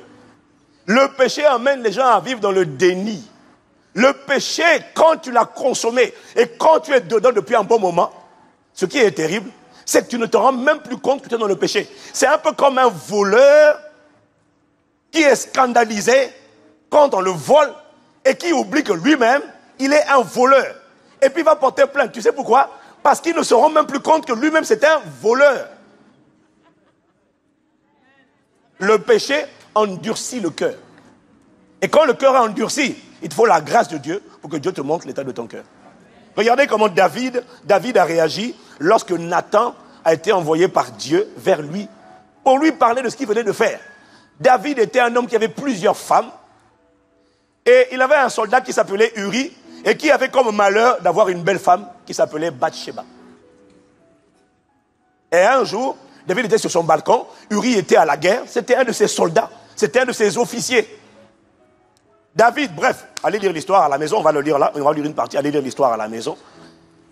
Le péché amène les gens à vivre dans le déni. Le péché, quand tu l'as consommé et quand tu es dedans depuis un bon moment, ce qui est terrible, c'est que tu ne te rends même plus compte que tu es dans le péché. C'est un peu comme un voleur qui est scandalisé quand on le vole et qui oublie que lui-même, il est un voleur. Et puis il va porter plainte. Tu sais pourquoi? Parce qu'il ne se rend même plus compte que lui-même c'est un voleur. Le péché endurcit le cœur. Et quand le cœur est endurci, il te faut la grâce de Dieu pour que Dieu te montre l'état de ton cœur. Regardez comment David a réagi lorsque Nathan a été envoyé par Dieu vers lui pour lui parler de ce qu'il venait de faire. David était un homme qui avait plusieurs femmes et il avait un soldat qui s'appelait Uri et qui avait comme malheur d'avoir une belle femme qui s'appelait Bathsheba. Et un jour, David était sur son balcon, Uri était à la guerre, c'était un de ses soldats, c'était un de ses officiers. David, bref, allez lire l'histoire à la maison, on va le lire là, on va lire une partie, allez lire l'histoire à la maison.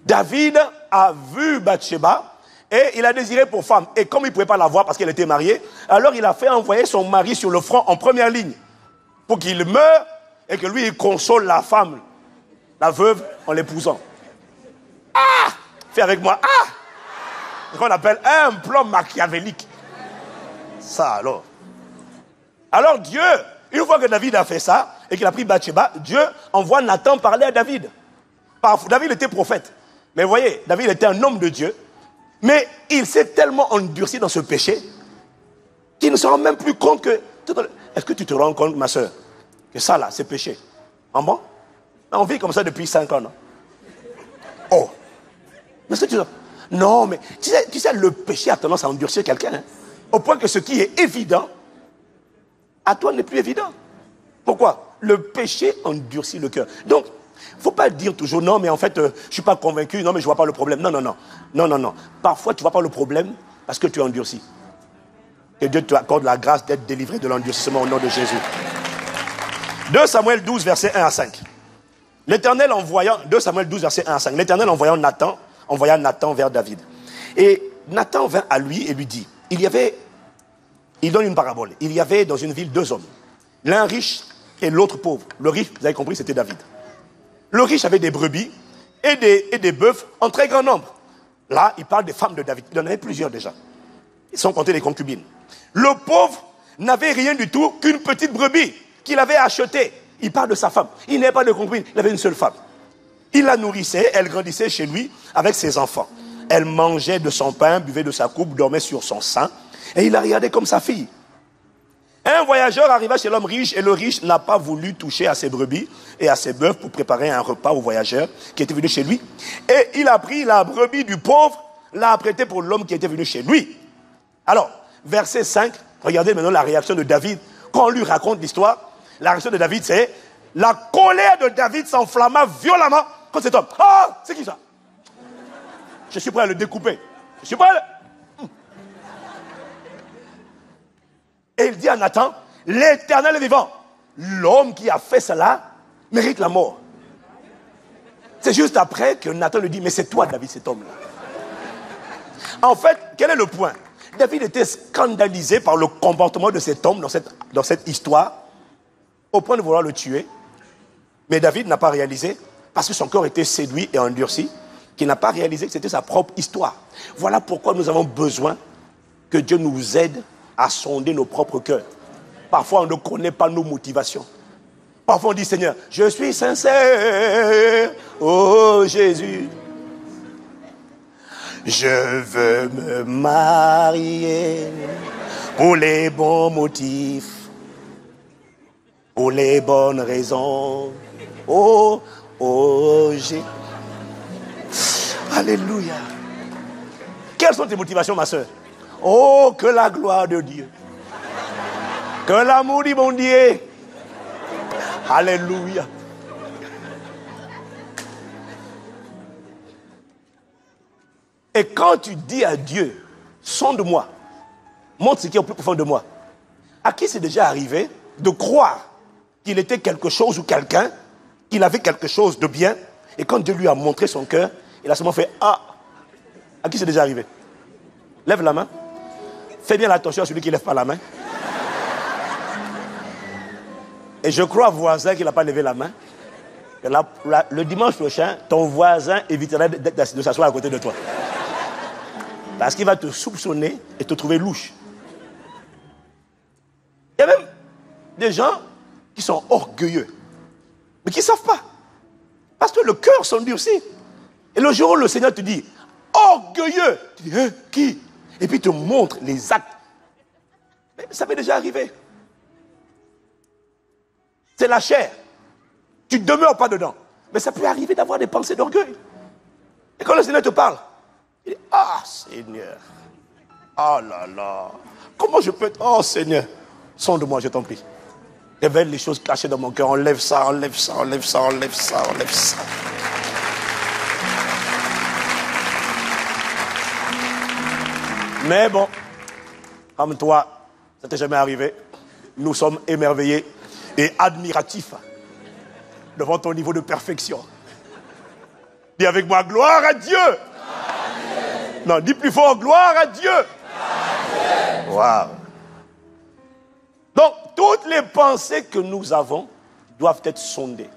David a vu Bathsheba et il a désiré pour femme. Et comme il ne pouvait pas la voir parce qu'elle était mariée, alors il a fait envoyer son mari sur le front en première ligne pour qu'il meure et que lui il console la femme, la veuve, en l'épousant. Ah! Fais avec moi, ah! C'est ce qu'on appelle un plan machiavélique. Ça alors. Alors Dieu, une fois que David a fait ça, et qu'il a pris Bathsheba, Dieu envoie Nathan parler à David. David était prophète. Mais vous voyez, David était un homme de Dieu. Mais il s'est tellement endurci dans ce péché qu'il ne se rend même plus compte que... Est-ce que tu te rends compte, ma soeur, que ça là, c'est péché? En bon? On vit comme ça depuis 5 ans, non? Mais ce que tu dis, non, mais tu sais, le péché a tendance à endurcir quelqu'un. Hein, au point que ce qui est évident, à toi n'est plus évident. Pourquoi? Le péché endurcit le cœur. Donc, il ne faut pas dire toujours, non, mais en fait, je ne suis pas convaincu, non, mais je ne vois pas le problème. Non, non, non. Non, non, non. Parfois, tu ne vois pas le problème parce que tu es endurci. Et Dieu te accorde la grâce d'être délivré de l'endurcissement au nom de Jésus. 2 Samuel 12, versets 1 à 5. L'Éternel envoyant, 2 Samuel 12, verset 1 à 5. L'Éternel envoya Nathan vers David. Et Nathan vint à lui et lui dit, il donne une parabole. Il y avait dans une ville 2 hommes. L'un riche et l'autre pauvre. Le riche, vous avez compris, c'était David. Le riche avait des brebis et des bœufs en très grand nombre. Là, il parle des femmes de David. Il en avait plusieurs déjà. Ils sont comptés les concubines. Le pauvre n'avait rien du tout qu'une petite brebis qu'il avait achetée. Il parle de sa femme. Il n'avait pas de concubine, il avait une seule femme. Il la nourrissait, elle grandissait chez lui avec ses enfants. Elle mangeait de son pain, buvait de sa coupe, dormait sur son sein. Et il la regardait comme sa fille. Un voyageur arriva chez l'homme riche et le riche n'a pas voulu toucher à ses brebis et à ses bœufs pour préparer un repas au voyageur qui était venu chez lui. Et il a pris la brebis du pauvre, l'a apprêtée pour l'homme qui était venu chez lui. Alors, verset 5, regardez maintenant la réaction de David. Quand on lui raconte l'histoire, la réaction de David, c'est la colère de David s'enflamma violemment contre cet homme. Ah, c'est qui ça? Je suis prêt à le découper. Je suis prêt à le... Et il dit à Nathan, l'Éternel est vivant. L'homme qui a fait cela mérite la mort. C'est juste après que Nathan lui dit, mais c'est toi David, cet homme-là. En fait, quel est le point? David était scandalisé par le comportement de cet homme dans cette histoire, au point de vouloir le tuer. Mais David n'a pas réalisé, parce que son cœur était séduit et endurci, qu'il n'a pas réalisé que c'était sa propre histoire. Voilà pourquoi nous avons besoin que Dieu nous aide à sonder nos propres cœurs. Parfois, on ne connaît pas nos motivations. Parfois, on dit, Seigneur, je suis sincère, oh Jésus. Je veux me marier pour les bons motifs, pour les bonnes raisons. Oh, oh, j'ai... Alléluia. Quelles sont tes motivations, ma soeur? Oh, que la gloire de Dieu, que l'amour du bon Dieu. Alléluia. Et quand tu dis à Dieu, sonde-moi, montre ce qui est au plus profond de moi, à qui c'est déjà arrivé de croire qu'il était quelque chose ou quelqu'un, qu'il avait quelque chose de bien, et quand Dieu lui a montré son cœur, il a seulement fait, ah, à qui c'est déjà arrivé? Lève la main. Fais bien attention à celui qui ne lève pas la main. Et je crois, voisin, qu'il n'a pas levé la main. Le dimanche prochain, ton voisin évitera de s'asseoir à côté de toi. Parce qu'il va te soupçonner et te trouver louche. Il y a même des gens qui sont orgueilleux, mais qui ne savent pas. Parce que le cœur s'endurcit. Et le jour où le Seigneur te dit, orgueilleux, tu dis, hein, qui? Et puis il te montre les actes. Mais ça m'est déjà arrivé. C'est la chair. Tu ne demeures pas dedans. Mais ça peut arriver d'avoir des pensées d'orgueil. Et quand le Seigneur te parle, il dit, ah Seigneur, oh là là, comment je peux être, oh Seigneur, sonde-moi, je t'en prie. Révèle les choses cachées dans mon cœur, enlève ça, enlève ça, enlève ça, enlève ça, enlève ça. Mais bon, comme toi, ça t'est jamais arrivé. Nous sommes émerveillés et admiratifs devant ton niveau de perfection. Dis avec moi, gloire à Dieu. Non, dis plus fort, gloire à Dieu. Waouh. Donc, toutes les pensées que nous avons doivent être sondées.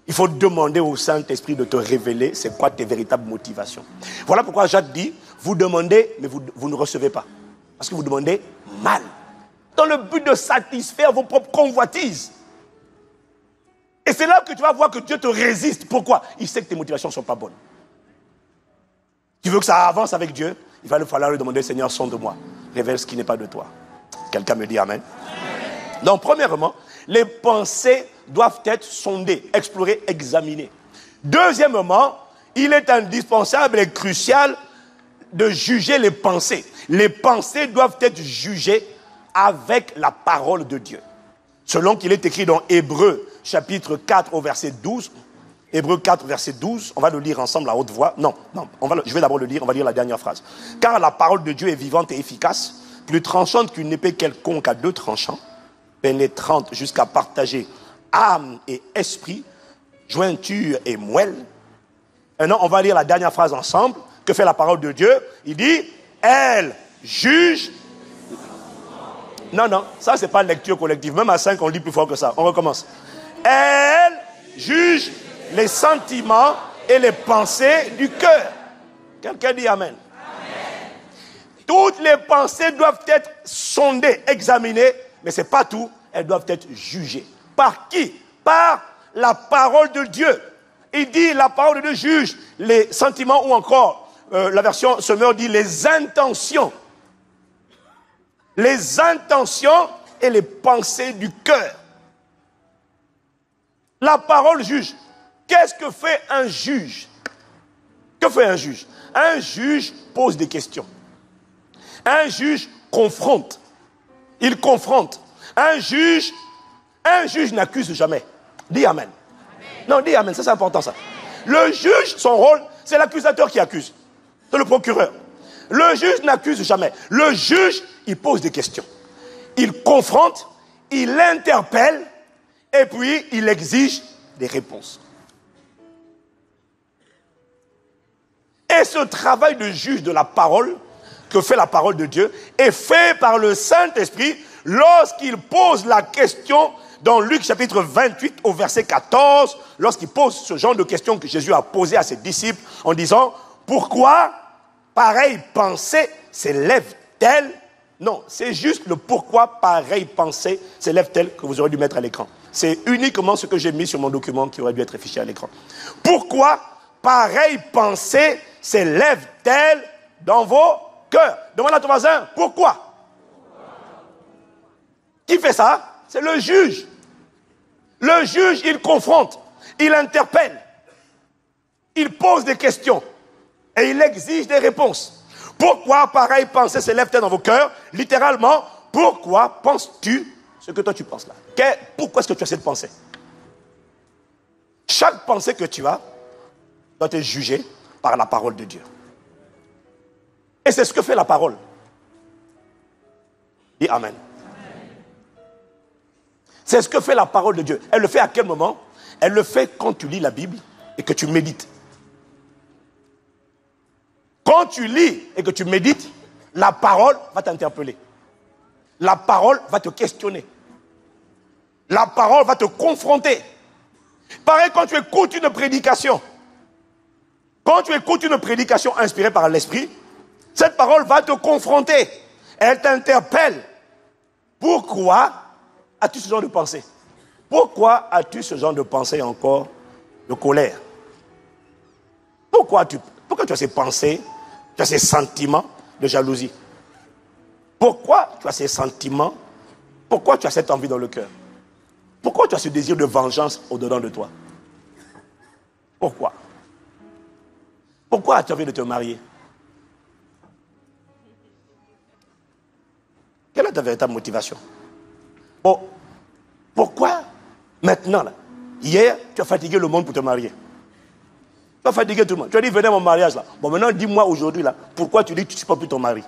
Il faut demander au Saint-Esprit de te révéler c'est quoi tes véritables motivations. Voilà pourquoi Jacques dit, vous demandez, mais vous ne recevez pas. Parce que vous demandez mal. Dans le but de satisfaire vos propres convoitises. Et c'est là que tu vas voir que Dieu te résiste. Pourquoi? Il sait que tes motivations ne sont pas bonnes. Tu veux que ça avance avec Dieu? Il va falloir lui demander, Seigneur, sonde-moi. Révèle ce qui n'est pas de toi. Quelqu'un me dit Amen. Donc, premièrement, les pensées doivent être sondées, explorées, examinées. Deuxièmement, il est indispensable et crucial de juger les pensées. Les pensées doivent être jugées avec la parole de Dieu. Selon qu'il est écrit dans Hébreux, chapitre 4, au verset 12. Hébreux 4, verset 12. On va le lire ensemble à haute voix. Non, je vais d'abord le lire, on va lire la dernière phrase. Car la parole de Dieu est vivante et efficace, plus tranchante qu'une épée quelconque à deux tranchants, pénétrante jusqu'à partager âme et esprit, jointure et moelle. Maintenant, on va lire la dernière phrase ensemble. Que fait la parole de Dieu? Il dit, elle juge. Non, ça c'est pas lecture collective. Même à 5, on lit plus fort que ça. On recommence. Elle juge les sentiments et les pensées du cœur. Quelqu'un dit amen. Amen. Toutes les pensées doivent être sondées, examinées, mais ce n'est pas tout. Elles doivent être jugées. Par qui? Par la parole de Dieu. Il dit, la parole de Dieu juge les sentiments ou encore, la version Semeur dit les intentions. Les intentions et les pensées du cœur. La parole juge. Qu'est-ce que fait un juge? Que fait un juge? Un juge pose des questions. Un juge confronte. Il confronte. Un juge n'accuse jamais. Dis amen. Non, dis amen, ça c'est important ça. Le juge, son rôle, c'est l'accusateur qui accuse. C'est le procureur. Le juge n'accuse jamais. Le juge, il pose des questions. Il confronte, il interpelle, et puis il exige des réponses. Et ce travail de juge de la parole, que fait la parole de Dieu, est fait par le Saint-Esprit lorsqu'il pose la question dans Luc chapitre 28 au verset 14, lorsqu'il pose ce genre de questions que Jésus a posées à ses disciples en disant, pourquoi pareille pensée s'élève-t-elle? Non, c'est juste le pourquoi pareille pensée s'élève-t-elle que vous aurez dû mettre à l'écran. C'est uniquement ce que j'ai mis sur mon document qui aurait dû être affiché à l'écran. Pourquoi pareille pensée s'élève-t-elle dans vos cœurs? Demande à ton voisin, pourquoi? Qui fait ça? C'est le juge. Le juge, il confronte, il interpelle, il pose des questions et il exige des réponses. Pourquoi pareille pensée s'élève-t-elle dans vos cœurs? Littéralement, pourquoi penses-tu ce que toi tu penses là? Pourquoi est-ce que tu as cette pensée? Chaque pensée que tu as doit être jugée par la parole de Dieu. Et c'est ce que fait la parole. Dis amen. C'est ce que fait la parole de Dieu. Elle le fait à quel moment? Elle le fait quand tu lis la Bible et que tu médites. Quand tu lis et que tu médites, la parole va t'interpeller. La parole va te questionner. La parole va te confronter. Pareil quand tu écoutes une prédication. Quand tu écoutes une prédication inspirée par l'Esprit, cette parole va te confronter. Elle t'interpelle. Pourquoi as-tu ce genre de pensée? Pourquoi as-tu ce genre de pensée encore de colère? Pourquoi tu as ces pensées, tu as ces sentiments de jalousie? Pourquoi tu as ces sentiments? Pourquoi tu as cette envie dans le cœur? Pourquoi tu as ce désir de vengeance au-dedans de toi? Pourquoi? Pourquoi as-tu envie de te marier? Quelle est ta véritable motivation? Bon, pourquoi maintenant là? Hier, tu as fatigué le monde pour te marier. Tu as fatigué tout le monde. Tu as dit, venez à mon mariage là. Bon, maintenant, dis-moi aujourd'hui là, pourquoi tu dis que tu ne supportes plus ton mari?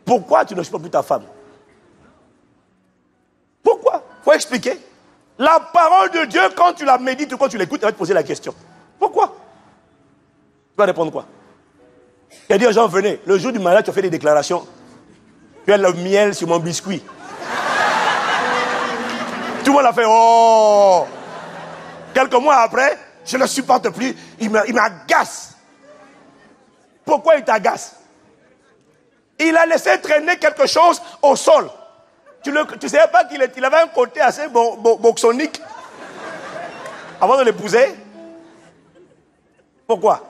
Pourquoi tu ne supportes plus ta femme? Pourquoi? Il faut expliquer. La parole de Dieu, quand tu la médites ou quand tu l'écoutes, elle va te poser la question. Pourquoi? Tu vas répondre quoi? Tu as dit aux gens, venez. Le jour du mariage, tu as fait des déclarations. Tu as le miel sur mon biscuit. Tout le monde a fait, oh! Quelques mois après, je ne le supporte plus. Il m'agace. Pourquoi il t'agace? Il a laissé traîner quelque chose au sol. Tu ne savais pas qu'il avait un côté assez boxonique avant de l'épouser? Pourquoi?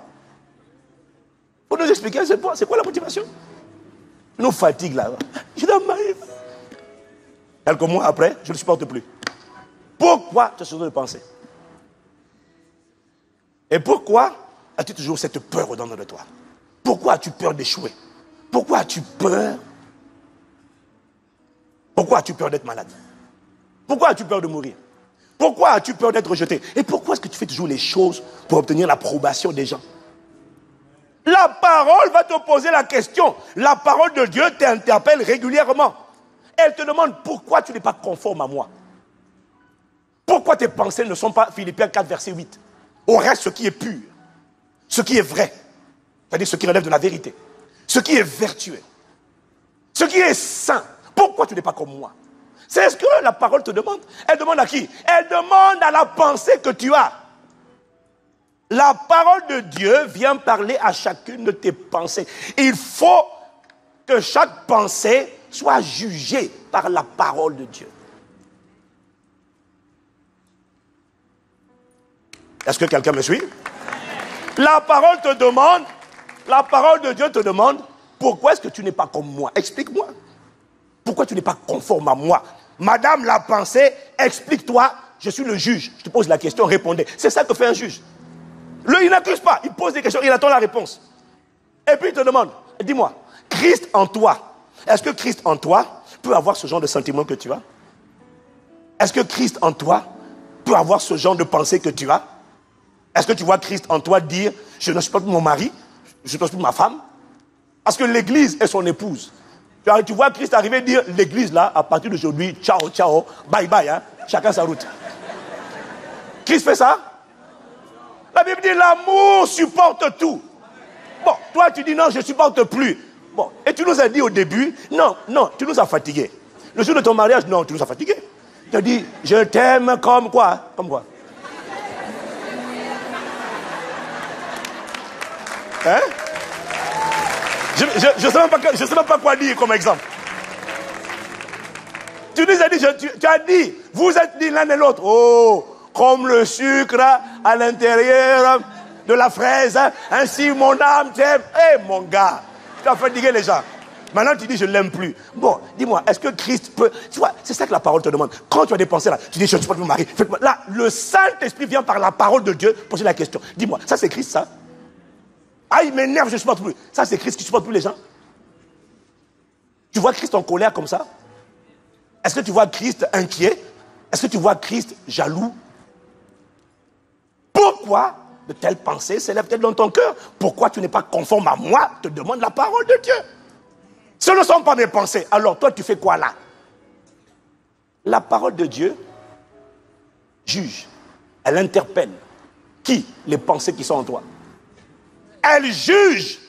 Pour nous expliquer, c'est quoi la motivation? Il nous fatigue là. Je dois me marier. Quelques mois après, je ne le supporte plus. Pourquoi tu as ce genre de pensée? Et pourquoi as-tu toujours cette peur au-dedans de toi? Pourquoi as-tu peur d'échouer? Pourquoi as-tu peur? Pourquoi as-tu peur d'être malade? Pourquoi as-tu peur de mourir? Pourquoi as-tu peur d'être rejeté? Et pourquoi est-ce que tu fais toujours les choses pour obtenir l'approbation des gens? La parole va te poser la question. La parole de Dieu t'interpelle régulièrement. Elle te demande pourquoi tu n'es pas conforme à moi. Pourquoi tes pensées ne sont pas, Philippiens 4, verset 8. Au reste, ce qui est pur, ce qui est vrai, c'est-à-dire ce qui relève de la vérité, ce qui est vertueux, ce qui est saint. Pourquoi tu n'es pas comme moi? C'est ce que la parole te demande. Elle demande à qui? Elle demande à la pensée que tu as. La parole de Dieu vient parler à chacune de tes pensées. Il faut que chaque pensée soit jugée par la parole de Dieu. Est-ce que quelqu'un me suit? La parole te demande, la parole de Dieu te demande, pourquoi est-ce que tu n'es pas comme moi? Explique-moi. Pourquoi tu n'es pas conforme à moi? Madame la pensée, explique-toi, je suis le juge. Je te pose la question, répondez. C'est ça que fait un juge. Il n'accuse pas, il pose des questions, il attend la réponse. Et puis il te demande, dis-moi, Christ en toi, est-ce que Christ en toi peut avoir ce genre de sentiment que tu as? Est-ce que Christ en toi peut avoir ce genre de pensée que tu as? Est-ce que tu vois Christ en toi dire, je ne suis pas plus mon mari, je ne suis plus ma femme? Parce que l'église est son épouse. Tu vois Christ arriver et dire, l'église là, à partir d'aujourd'hui, ciao, ciao, bye bye, hein, chacun sa route. Christ fait ça? La Bible dit, l'amour supporte tout. Bon, toi tu dis, non, je ne supporte plus. Bon, et tu nous as dit au début, non, tu nous as fatigués. Le jour de ton mariage, non, tu nous as fatigués. Tu as dit, je t'aime comme quoi? Comme quoi? Hein? Je ne sais même pas quoi dire comme exemple. Tu nous as dit, tu as dit, vous êtes dit l'un et l'autre. Oh, comme le sucre à l'intérieur de la fraise, ainsi mon âme t'aime. Eh mon gars, tu as fatigué les gens. Maintenant tu dis je ne l'aime plus. Bon, dis-moi, est-ce que Christ peut... Tu vois, c'est ça que la parole te demande. Quand tu as des pensées là, tu dis je ne suis pas mon mari. Là, le Saint-Esprit vient par la parole de Dieu poser la question. Dis-moi, ça c'est Christ ça? Ah, il m'énerve, je ne supporte plus. Ça, c'est Christ qui ne supporte plus les gens. Tu vois Christ en colère comme ça? Est-ce que tu vois Christ inquiet? Est-ce que tu vois Christ jaloux? Pourquoi de telles pensées s'élèvent-elles dans ton cœur? Pourquoi tu n'es pas conforme à moi? Te demande la parole de Dieu. Ce ne sont pas mes pensées. Alors toi, tu fais quoi là? La parole de Dieu juge. Elle interpelle. Qui? Les pensées qui sont en toi. Elle juge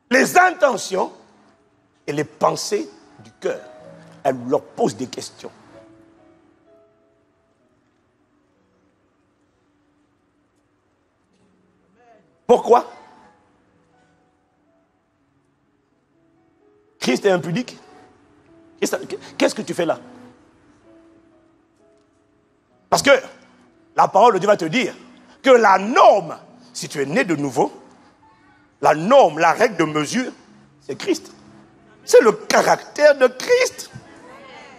les intentions et les pensées du cœur. Elle leur pose des questions. Pourquoi? Christ est impudique. Qu'est-ce que tu fais là? Parce que la parole de Dieu va te dire que la norme, si tu es né de nouveau, la norme, la règle de mesure, c'est Christ. C'est le caractère de Christ.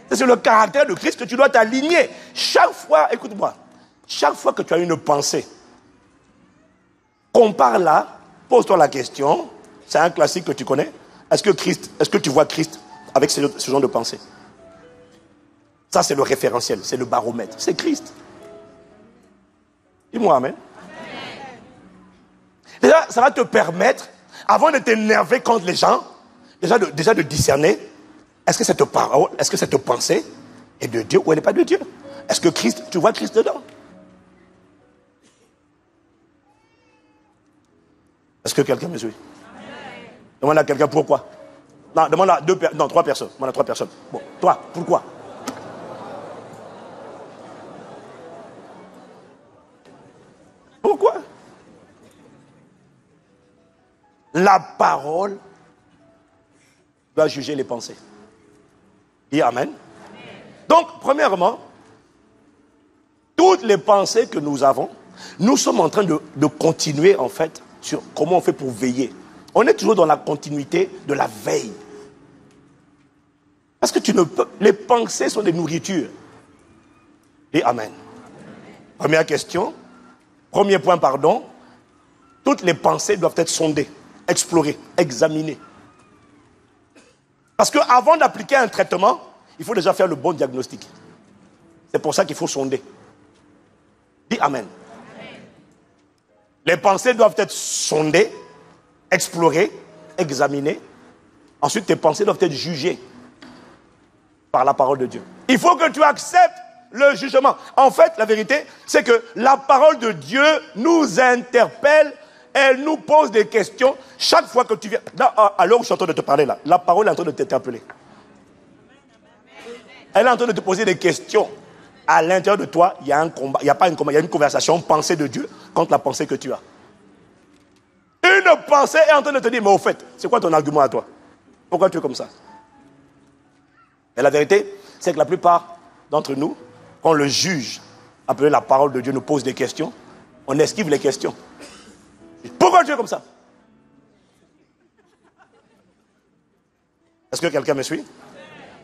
C'est sur le caractère de Christ que tu dois t'aligner. Chaque fois, écoute-moi, chaque fois que tu as une pensée, compare-la, pose-toi la question, c'est un classique que tu connais, est-ce que tu vois Christ avec ce genre de pensée? Ça c'est le référentiel, c'est le baromètre, c'est Christ. Dis-moi amen. Déjà, ça va te permettre, avant de t'énerver contre les gens, déjà de discerner, est-ce que cette parole, est-ce que cette pensée est de Dieu ou elle n'est pas de Dieu? Est-ce que Christ, tu vois Christ dedans? Est-ce que quelqu'un me suit? Demande à quelqu'un pourquoi. Non, demande à trois personnes. Demande à trois personnes. Bon, toi, pourquoi? Pourquoi? La parole doit juger les pensées. Dis amen. Donc, premièrement, toutes les pensées que nous avons, nous sommes en train de continuer, en fait, sur comment on fait pour veiller. On est toujours dans la continuité de la veille. Parce que les pensées sont des nourritures. Dis amen. Première question, Premier point, pardon. Toutes les pensées doivent être sondées, explorées, examinées. Parce qu'avant d'appliquer un traitement, il faut déjà faire le bon diagnostic. C'est pour ça qu'il faut sonder. Dis Amen. Les pensées doivent être sondées, explorées, examinées. Ensuite, tes pensées doivent être jugées par la parole de Dieu. Il faut que tu acceptes le jugement. En fait, la vérité, c'est que la parole de Dieu nous interpelle, elle nous pose des questions. Chaque fois que tu viens... À l'heure où je suis en train de te parler là, la parole est en train de t'interpeller. Elle est en train de te poser des questions. À l'intérieur de toi, il y a un combat, il n'y a pas un combat, il y a une conversation, pensée de Dieu contre la pensée que tu as. Une pensée est en train de te dire, mais au fait, c'est quoi ton argument à toi? Pourquoi tu es comme ça? Et la vérité, c'est que la plupart d'entre nous, quand le juge, appelé la parole de Dieu, nous pose des questions, on esquive les questions. Pourquoi tu es comme ça? Est-ce que quelqu'un me suit?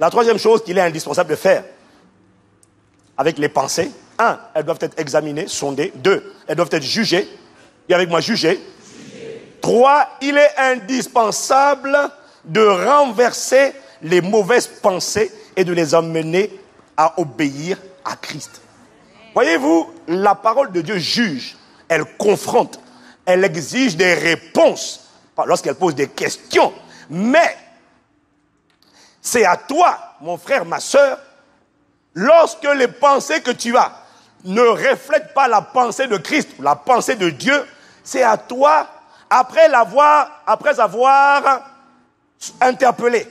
La troisième chose qu'il est indispensable de faire avec les pensées, 1, elles doivent être examinées, sondées. 2, elles doivent être jugées. Et avec moi, jugées. 3, il est indispensable de renverser les mauvaises pensées et de les amener à obéir à Christ. Voyez-vous, la parole de Dieu juge, elle confronte, elle exige des réponses lorsqu'elle pose des questions. Mais c'est à toi, mon frère, ma soeur, lorsque les pensées que tu as ne reflètent pas la pensée de Christ, la pensée de Dieu, c'est à toi, après avoir interpellé,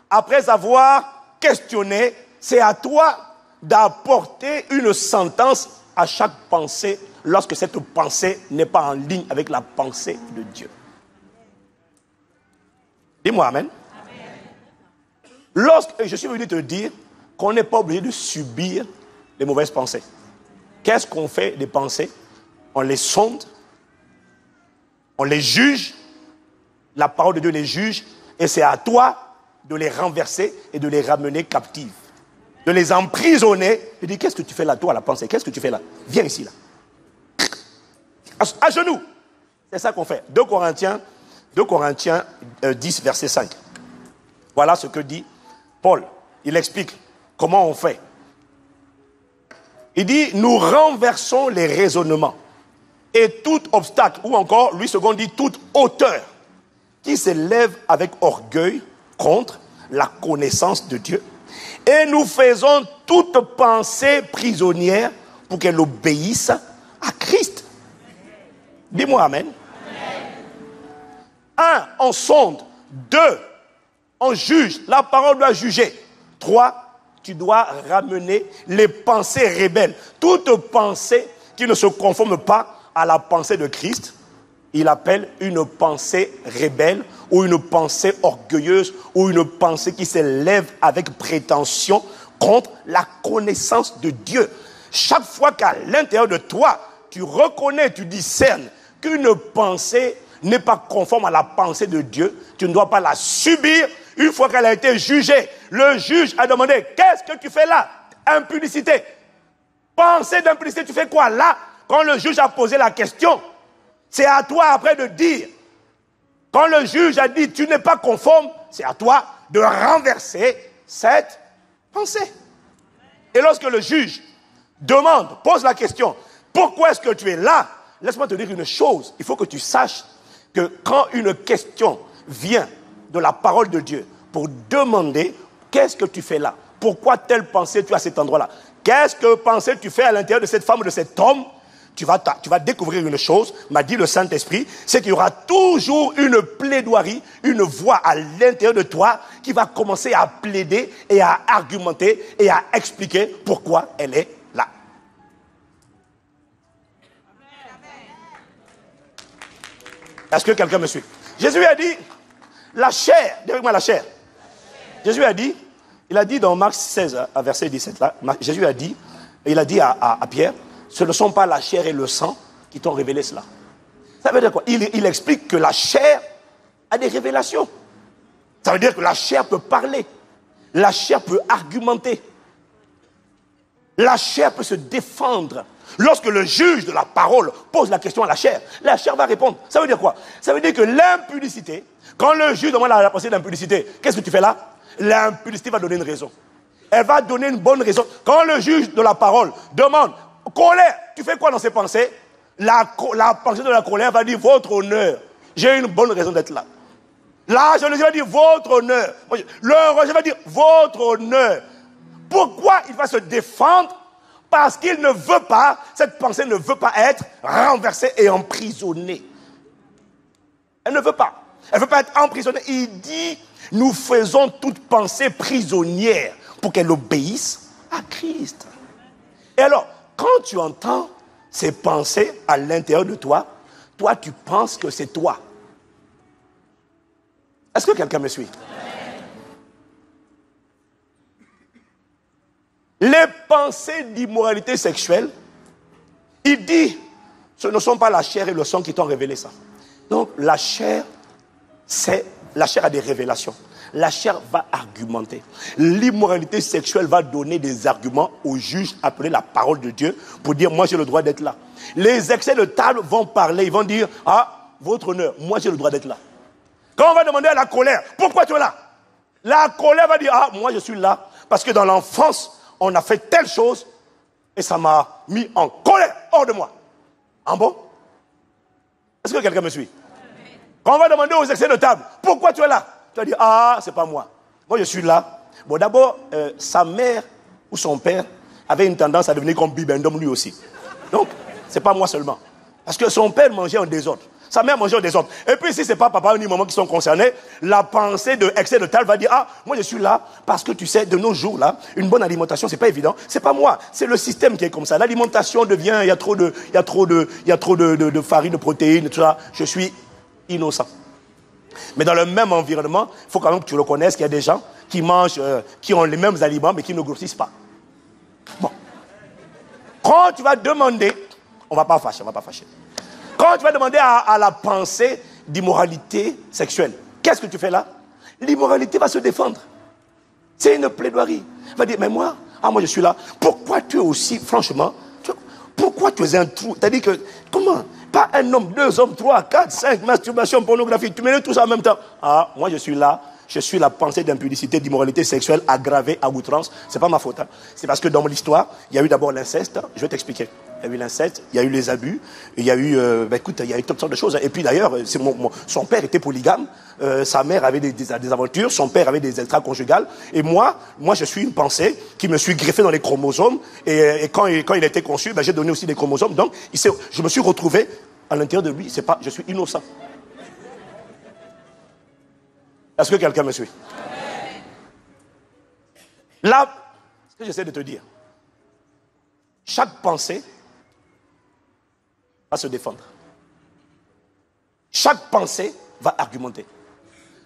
après avoir questionné, c'est à toi d'apporter une sentence à chaque pensée lorsque cette pensée n'est pas en ligne avec la pensée de Dieu. Dis-moi Amen. Je suis venu te dire qu'on n'est pas obligé de subir les mauvaises pensées. Qu'est-ce qu'on fait des pensées? On les sonde, on les juge, la parole de Dieu les juge, et c'est à toi de les renverser et de les ramener captives. De les emprisonner. Je dis, qu'est-ce que tu fais là, toi, la pensée? Qu'est-ce que tu fais là? Viens ici, là. À genoux. C'est ça qu'on fait. 2 Corinthiens 10, verset 5. Voilà ce que dit Paul. Il explique comment on fait. Il dit, nous renversons les raisonnements et tout obstacle, ou encore, lui second dit, toute hauteur qui s'élève avec orgueil contre la connaissance de Dieu. Et nous faisons toute pensée prisonnière pour qu'elle obéisse à Christ. Dis-moi Amen. 1, on sonde. 2, on juge. La parole doit juger. 3, tu dois ramener les pensées rebelles. Toute pensée qui ne se conforme pas à la pensée de Christ, il appelle une pensée rebelle ou une pensée orgueilleuse ou une pensée qui s'élève avec prétention contre la connaissance de Dieu. Chaque fois qu'à l'intérieur de toi, tu reconnais, tu discernes qu'une pensée n'est pas conforme à la pensée de Dieu, tu ne dois pas la subir. Une fois qu'elle a été jugée, le juge a demandé, qu'est-ce que tu fais là? Impudicité. Pensée d'impudicité, tu fais quoi là? Quand le juge a posé la question, c'est à toi après de dire. Quand le juge a dit, tu n'es pas conforme, c'est à toi de renverser cette pensée. Et lorsque le juge demande, pose la question, pourquoi est-ce que tu es là? Laisse-moi te dire une chose, il faut que tu saches que quand une question vient de la parole de Dieu pour demander, qu'est-ce que tu fais là? Pourquoi telle pensée tu as à cet endroit-là? Qu'est-ce que pensée tu fais à l'intérieur de cette femme ou de cet homme? Tu vas découvrir une chose, m'a dit le Saint-Esprit, c'est qu'il y aura toujours une plaidoirie, une voix à l'intérieur de toi qui va commencer à plaider et à argumenter et à expliquer pourquoi elle est là. Est-ce que quelqu'un me suit? Jésus a dit, la chair, dis avec moi la chair. Jésus a dit, il a dit dans Marc 16, à verset 17, là, Jésus a dit, il a dit à Pierre, ce ne sont pas la chair et le sang qui t'ont révélé cela. Ça veut dire quoi? Il explique que la chair a des révélations. Ça veut dire que la chair peut parler. La chair peut argumenter. La chair peut se défendre. Lorsque le juge de la parole pose la question à la chair va répondre. Ça veut dire quoi? Ça veut dire que l'impudicité, quand le juge demande la pensée d'impudicité, qu'est-ce que tu fais là? L'impudicité va donner une raison. Elle va donner une bonne raison. Quand le juge de la parole demande, colère, tu fais quoi dans ses pensées? La pensée de la colère va dire, votre honneur, j'ai une bonne raison d'être là. La jalousie va dire, votre honneur. Le rejet va dire, votre honneur. Pourquoi il va se défendre? Parce qu'il ne veut pas, cette pensée ne veut pas être renversée et emprisonnée. Elle ne veut pas. Elle ne veut pas être emprisonnée. Il dit, nous faisons toute pensée prisonnière pour qu'elle obéisse à Christ. Et alors, quand tu entends ces pensées à l'intérieur de toi, toi tu penses que c'est toi. Est-ce que quelqu'un me suit? Les pensées d'immoralité sexuelle, il dit, ce ne sont pas la chair et le sang qui t'ont révélé ça. Donc la chair a des révélations. La chair va argumenter. L'immoralité sexuelle va donner des arguments au juge appelé la parole de Dieu pour dire, moi j'ai le droit d'être là. Les excès de table vont parler, ils vont dire, ah, votre honneur, moi j'ai le droit d'être là. Quand on va demander à la colère, pourquoi tu es là? La colère va dire, ah, moi je suis là parce que dans l'enfance, on a fait telle chose et ça m'a mis en colère hors de moi. En bon? Est-ce que quelqu'un me suit? Quand on va demander aux excès de table, pourquoi tu es là? Tu vas dire, ah, c'est pas moi. Moi, je suis là. Bon, d'abord, sa mère ou son père avait une tendance à devenir comme Bibendum lui aussi. Donc, c'est pas moi seulement. Parce que son père mangeait en désordre. Sa mère mangeait en désordre. Et puis, si c'est pas papa ni maman qui sont concernés, la pensée de excès de table va dire, ah, moi je suis là parce que tu sais, de nos jours là, une bonne alimentation, c'est pas évident. C'est pas moi, c'est le système qui est comme ça. L'alimentation devient, il y a trop de farine, de protéines, tout ça. Je suis innocent. Mais dans le même environnement, il faut quand même que tu reconnaisses qu'il y a des gens qui mangent, qui ont les mêmes aliments, mais qui ne grossissent pas. Bon. Quand tu vas demander, on ne va pas fâcher. Quand tu vas demander à la pensée d'immoralité sexuelle, qu'est-ce que tu fais là? L'immoralité va se défendre. C'est une plaidoirie. Elle va dire, mais moi je suis là. Pourquoi tu es aussi, franchement, pourquoi tu es un trou? C'est-à-dire que, comment? Pas un homme, 2 hommes, 3, 4, 5, masturbation, pornographie, tu mets tout ça en même temps. Ah, moi je suis là. Je suis la pensée d'impudicité, d'immoralité sexuelle aggravée à outrance. C'est pas ma faute. Hein. C'est parce que dans l'histoire, il y a eu d'abord l'inceste. Je vais t'expliquer. Il y a eu l'inceste, il y a eu les abus, il y a eu, il y a eu toutes sortes de choses. Et puis d'ailleurs, son père était polygame, sa mère avait des aventures, son père avait des extra-conjugales. Et moi, je suis une pensée qui me suis greffée dans les chromosomes. Et quand il a été conçu, j'ai donné aussi des chromosomes. Donc, je me suis retrouvé à l'intérieur de lui. Je suis innocent. Est-ce que quelqu'un me suit? Là, ce que j'essaie de te dire, chaque pensée va se défendre. Chaque pensée va argumenter.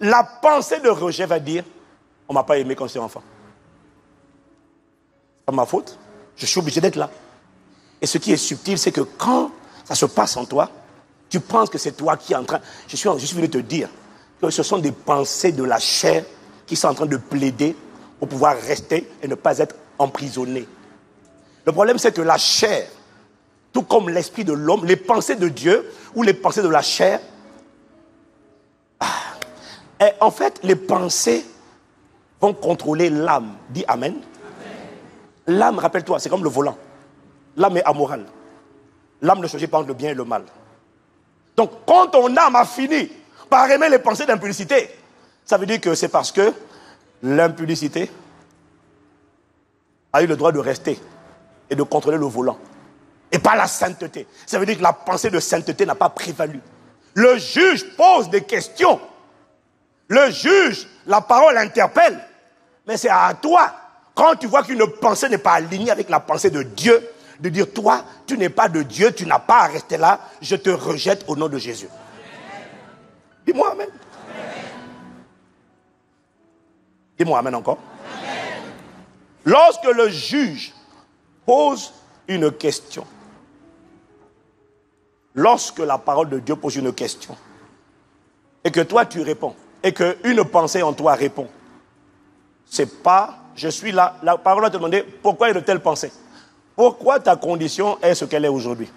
La pensée de rejet va dire, on ne m'a pas aimé quand j'étais enfant. C'est pas ma faute, je suis obligé d'être là. Et ce qui est subtil, c'est que quand ça se passe en toi, tu penses que c'est toi qui es en train... Je suis venu te dire que ce sont des pensées de la chair qui sont en train de plaider pour pouvoir rester et ne pas être emprisonné. Le problème, c'est que la chair, tout comme l'esprit de l'homme, les pensées de Dieu ou les pensées de la chair, en fait, les pensées vont contrôler l'âme. Dis Amen. L'âme, rappelle-toi, c'est comme le volant. L'âme est amorale. L'âme ne choisit pas entre le bien et le mal. Donc, quand ton âme a fini par aimer les pensées d'impudicité, ça veut dire que c'est parce que l'impudicité a eu le droit de rester et de contrôler le volant. Et pas la sainteté. Ça veut dire que la pensée de sainteté n'a pas prévalu. Le juge pose des questions. Le juge, la parole interpelle. Mais c'est à toi, quand tu vois qu'une pensée n'est pas alignée avec la pensée de Dieu, de dire, toi, tu n'es pas de Dieu, tu n'as pas à rester là, je te rejette au nom de Jésus. Dis-moi amen. Dis-moi amen encore. Amen. Lorsque le juge pose une question, lorsque la parole de Dieu pose une question, et que toi tu réponds, et qu'une pensée en toi répond, c'est pas, je suis là, la parole va te demander pourquoi il y a de telles pensées. pourquoi ta condition est ce qu'elle est aujourd'hui.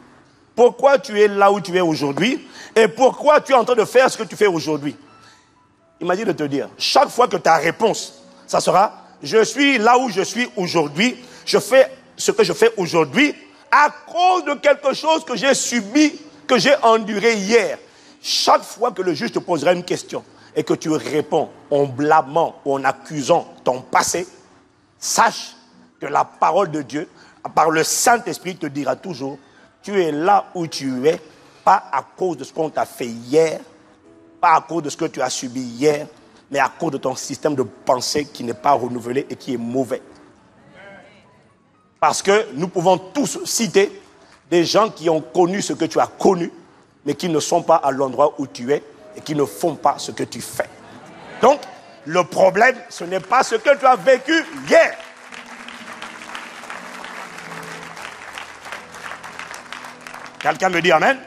Pourquoi tu es là où tu es aujourd'hui et pourquoi tu es en train de faire ce que tu fais aujourd'hui. Il m'a dit de te dire, chaque fois que ta réponse, ça sera, je suis là où je suis aujourd'hui, je fais ce que je fais aujourd'hui à cause de quelque chose que j'ai subi, que j'ai enduré hier. Chaque fois que le juge te posera une question et que tu réponds en blâmant ou en accusant ton passé, sache que la parole de Dieu, par le Saint-Esprit, te dira toujours, tu es là où tu es, pas à cause de ce qu'on t'a fait hier, pas à cause de ce que tu as subi hier, mais à cause de ton système de pensée qui n'est pas renouvelé et qui est mauvais. Parce que nous pouvons tous citer des gens qui ont connu ce que tu as connu, mais qui ne sont pas à l'endroit où tu es et qui ne font pas ce que tu fais. Donc, le problème, ce n'est pas ce que tu as vécu hier. Quelqu'un me dit amen?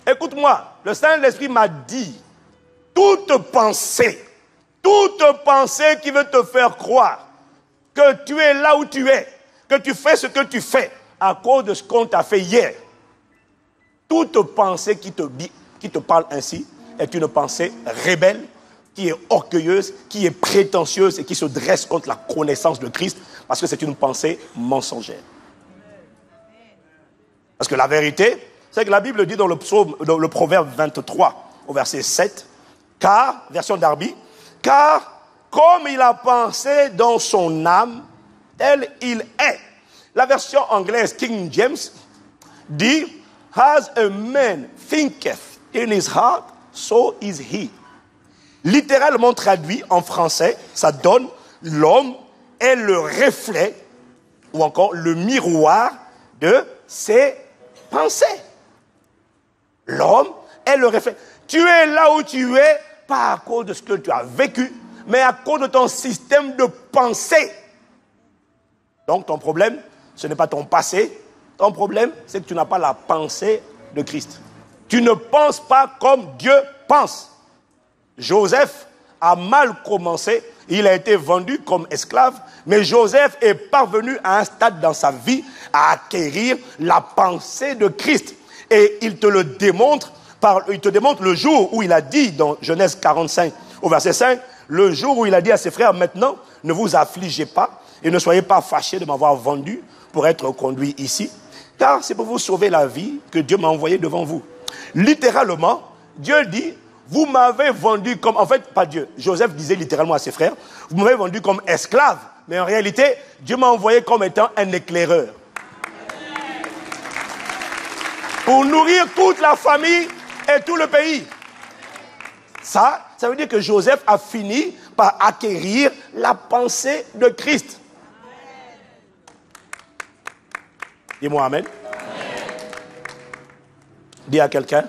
Écoute-moi, le Saint-Esprit m'a dit, toute pensée qui veut te faire croire que tu es là où tu es, que tu fais ce que tu fais à cause de ce qu'on t'a fait hier, toute pensée qui te parle ainsi est une pensée rebelle, qui est orgueilleuse, qui est prétentieuse et qui se dresse contre la connaissance de Christ, parce que c'est une pensée mensongère. Parce que la vérité, c'est que la Bible dit dans le Proverbe 23, au verset 7, car, version Darby, car comme il a pensé dans son âme, tel il est. La version anglaise King James dit, as a man thinketh in his heart, so is he. Littéralement traduit en français, ça donne l'homme est le reflet ou encore le miroir de ses pensées. L'homme est le reflet. Tu es là où tu es, pas à cause de ce que tu as vécu, mais à cause de ton système de pensée. Donc ton problème, ce n'est pas ton passé. Ton problème, c'est que tu n'as pas la pensée de Christ. Tu ne penses pas comme Dieu pense. Joseph a mal commencé. Il a été vendu comme esclave. Mais Joseph est parvenu à un stade dans sa vie à acquérir la pensée de Christ. Et il te le démontre, il te démontre le jour où il a dit dans Genèse 45 au verset 5, le jour où il a dit à ses frères, maintenant, ne vous affligez pas et ne soyez pas fâchés de m'avoir vendu pour être conduit ici, car c'est pour vous sauver la vie que Dieu m'a envoyé devant vous. Littéralement, Dieu dit, vous m'avez vendu comme, en fait, pas Dieu, Joseph disait littéralement à ses frères, vous m'avez vendu comme esclave, mais en réalité, Dieu m'a envoyé comme étant un éclaireur. Pour nourrir toute la famille et tout le pays. Ça veut dire que Joseph a fini par acquérir la pensée de Christ. Dis-moi amen. Dis à quelqu'un,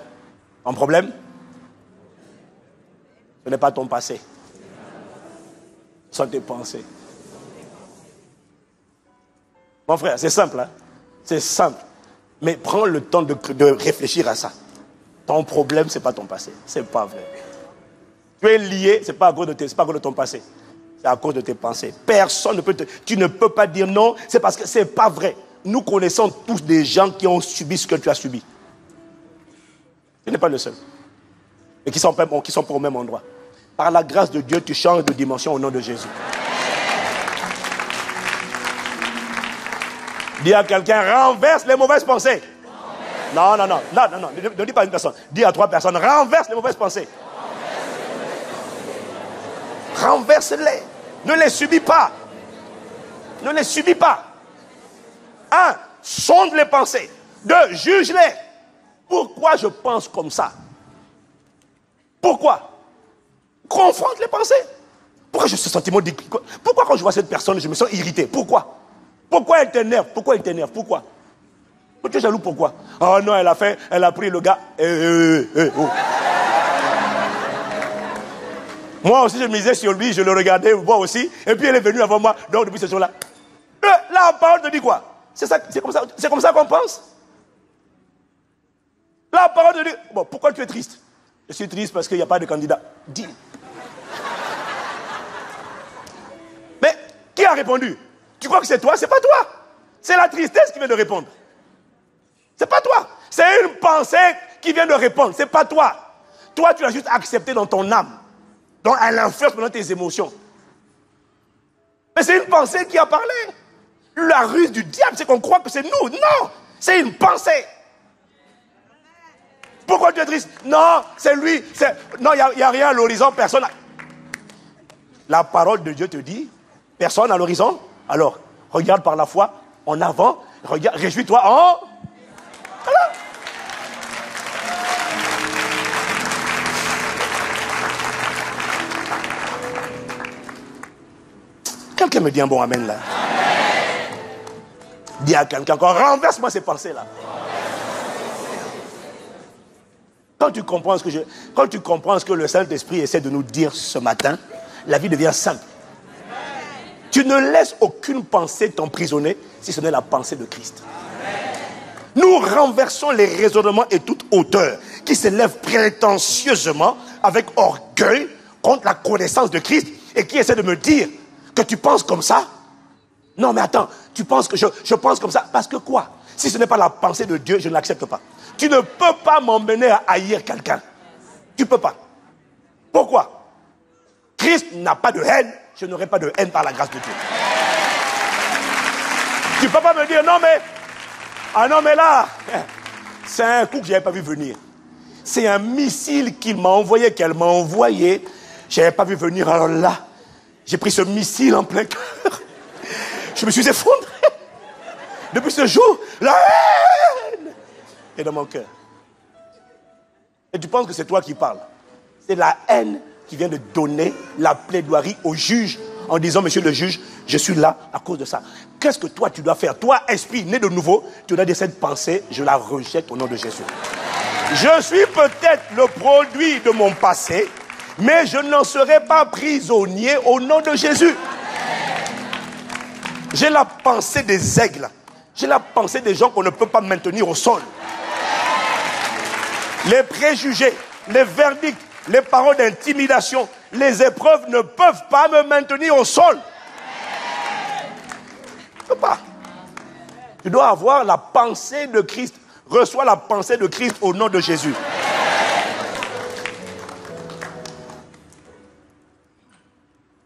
un problème, ce n'est pas ton passé. Ce sont tes pensées. Mon frère, c'est simple, hein? C'est simple. Mais prends le temps de réfléchir à ça. Ton problème, ce n'est pas ton passé. Ce n'est pas vrai. Tu es lié, ce n'est pas à cause de ton passé. C'est à cause de tes pensées. Personne ne peut tu ne peux pas dire non, c'est parce que ce n'est pas vrai. Nous connaissons tous des gens qui ont subi ce que tu as subi. Tu n'es pas le seul. Et qui sont pas au même endroit. Par la grâce de Dieu, tu changes de dimension au nom de Jésus. Dis à quelqu'un, renverse les mauvaises pensées. Non, ne dis pas à une personne. Dis à 3 personnes, renverse les mauvaises pensées. Renverse-les. Ne les subis pas. Ne les subis pas. 1. Sonde les pensées. 2. Juge-les. Pourquoi je pense comme ça? Pourquoi? Confronte les pensées. Pourquoi j'ai ce sentiment de... Pourquoi quand je vois cette personne, je me sens irrité? Pourquoi? Pourquoi elle t'énerve? Pourquoi elle t'énerve? Pourquoi? Tu es jaloux, pourquoi? Oh non, elle a pris le gars. Oh. Moi aussi, je misais sur lui, je le regardais, moi aussi. Et puis elle est venue avant moi. Donc depuis ce jour-là. La parole te dit quoi? C'est comme ça qu'on pense? La parole te dit, bon, pourquoi tu es triste? Je suis triste parce qu'il n'y a pas de candidat. Dis. Mais qui a répondu? Tu crois que c'est toi? C'est pas toi. C'est la tristesse qui vient de répondre. C'est pas toi. C'est une pensée qui vient de répondre. C'est pas toi. Toi, tu l'as juste accepté dans ton âme. Donc, elle influence pendant tes émotions. Mais c'est une pensée qui a parlé. La ruse du diable, c'est qu'on croit que c'est nous. Non, c'est une pensée. Pourquoi tu es triste? Non, c'est lui. Non, il n'y a rien à l'horizon, personne. La parole de Dieu te dit, personne à l'horizon. Alors, regarde par la foi, en avant, regarde, réjouis-toi en... Voilà. Quelqu'un me dit un bon amen là. Amen. Dis à quelqu'un encore, renverse-moi ces pensées-là. Quand tu comprends ce que le Saint-Esprit essaie de nous dire ce matin, la vie devient simple. Tu ne laisses aucune pensée t'emprisonner si ce n'est la pensée de Christ. Nous renversons les raisonnements et toute hauteur qui s'élèvent prétentieusement avec orgueil contre la connaissance de Christ et qui essaie de me dire que tu penses comme ça. Non mais attends, tu penses que je pense comme ça parce que quoi? Si ce n'est pas la pensée de Dieu, je ne l'accepte pas. Tu ne peux pas m'emmener à haïr quelqu'un. Tu ne peux pas. Pourquoi? Christ n'a pas de haine, je n'aurai pas de haine par la grâce de Dieu. Tu ne peux pas me dire, non mais... Ah non mais là, c'est un coup que je n'avais pas vu venir. C'est un missile qu'il m'a envoyé, qu'elle m'a envoyé. Je n'avais pas vu venir, alors là, j'ai pris ce missile en plein cœur. Je me suis effondré. Depuis ce jour, la haine est dans mon cœur. Et tu penses que c'est toi qui parles. C'est la haine qui vient de donner la plaidoirie au juge en disant, monsieur le juge, je suis là à cause de ça. Qu'est-ce que toi tu dois faire? Toi, esprit né de nouveau, tu dois dire cette pensée, je la rejette au nom de Jésus. Je suis peut-être le produit de mon passé, mais je n'en serai pas prisonnier au nom de Jésus. J'ai la pensée des aigles. J'ai la pensée des gens qu'on ne peut pas maintenir au sol. Les préjugés, les verdicts, les paroles d'intimidation, les épreuves ne peuvent pas me maintenir au sol. Tu ne peux pas. Tu dois avoir la pensée de Christ. Reçois la pensée de Christ au nom de Jésus.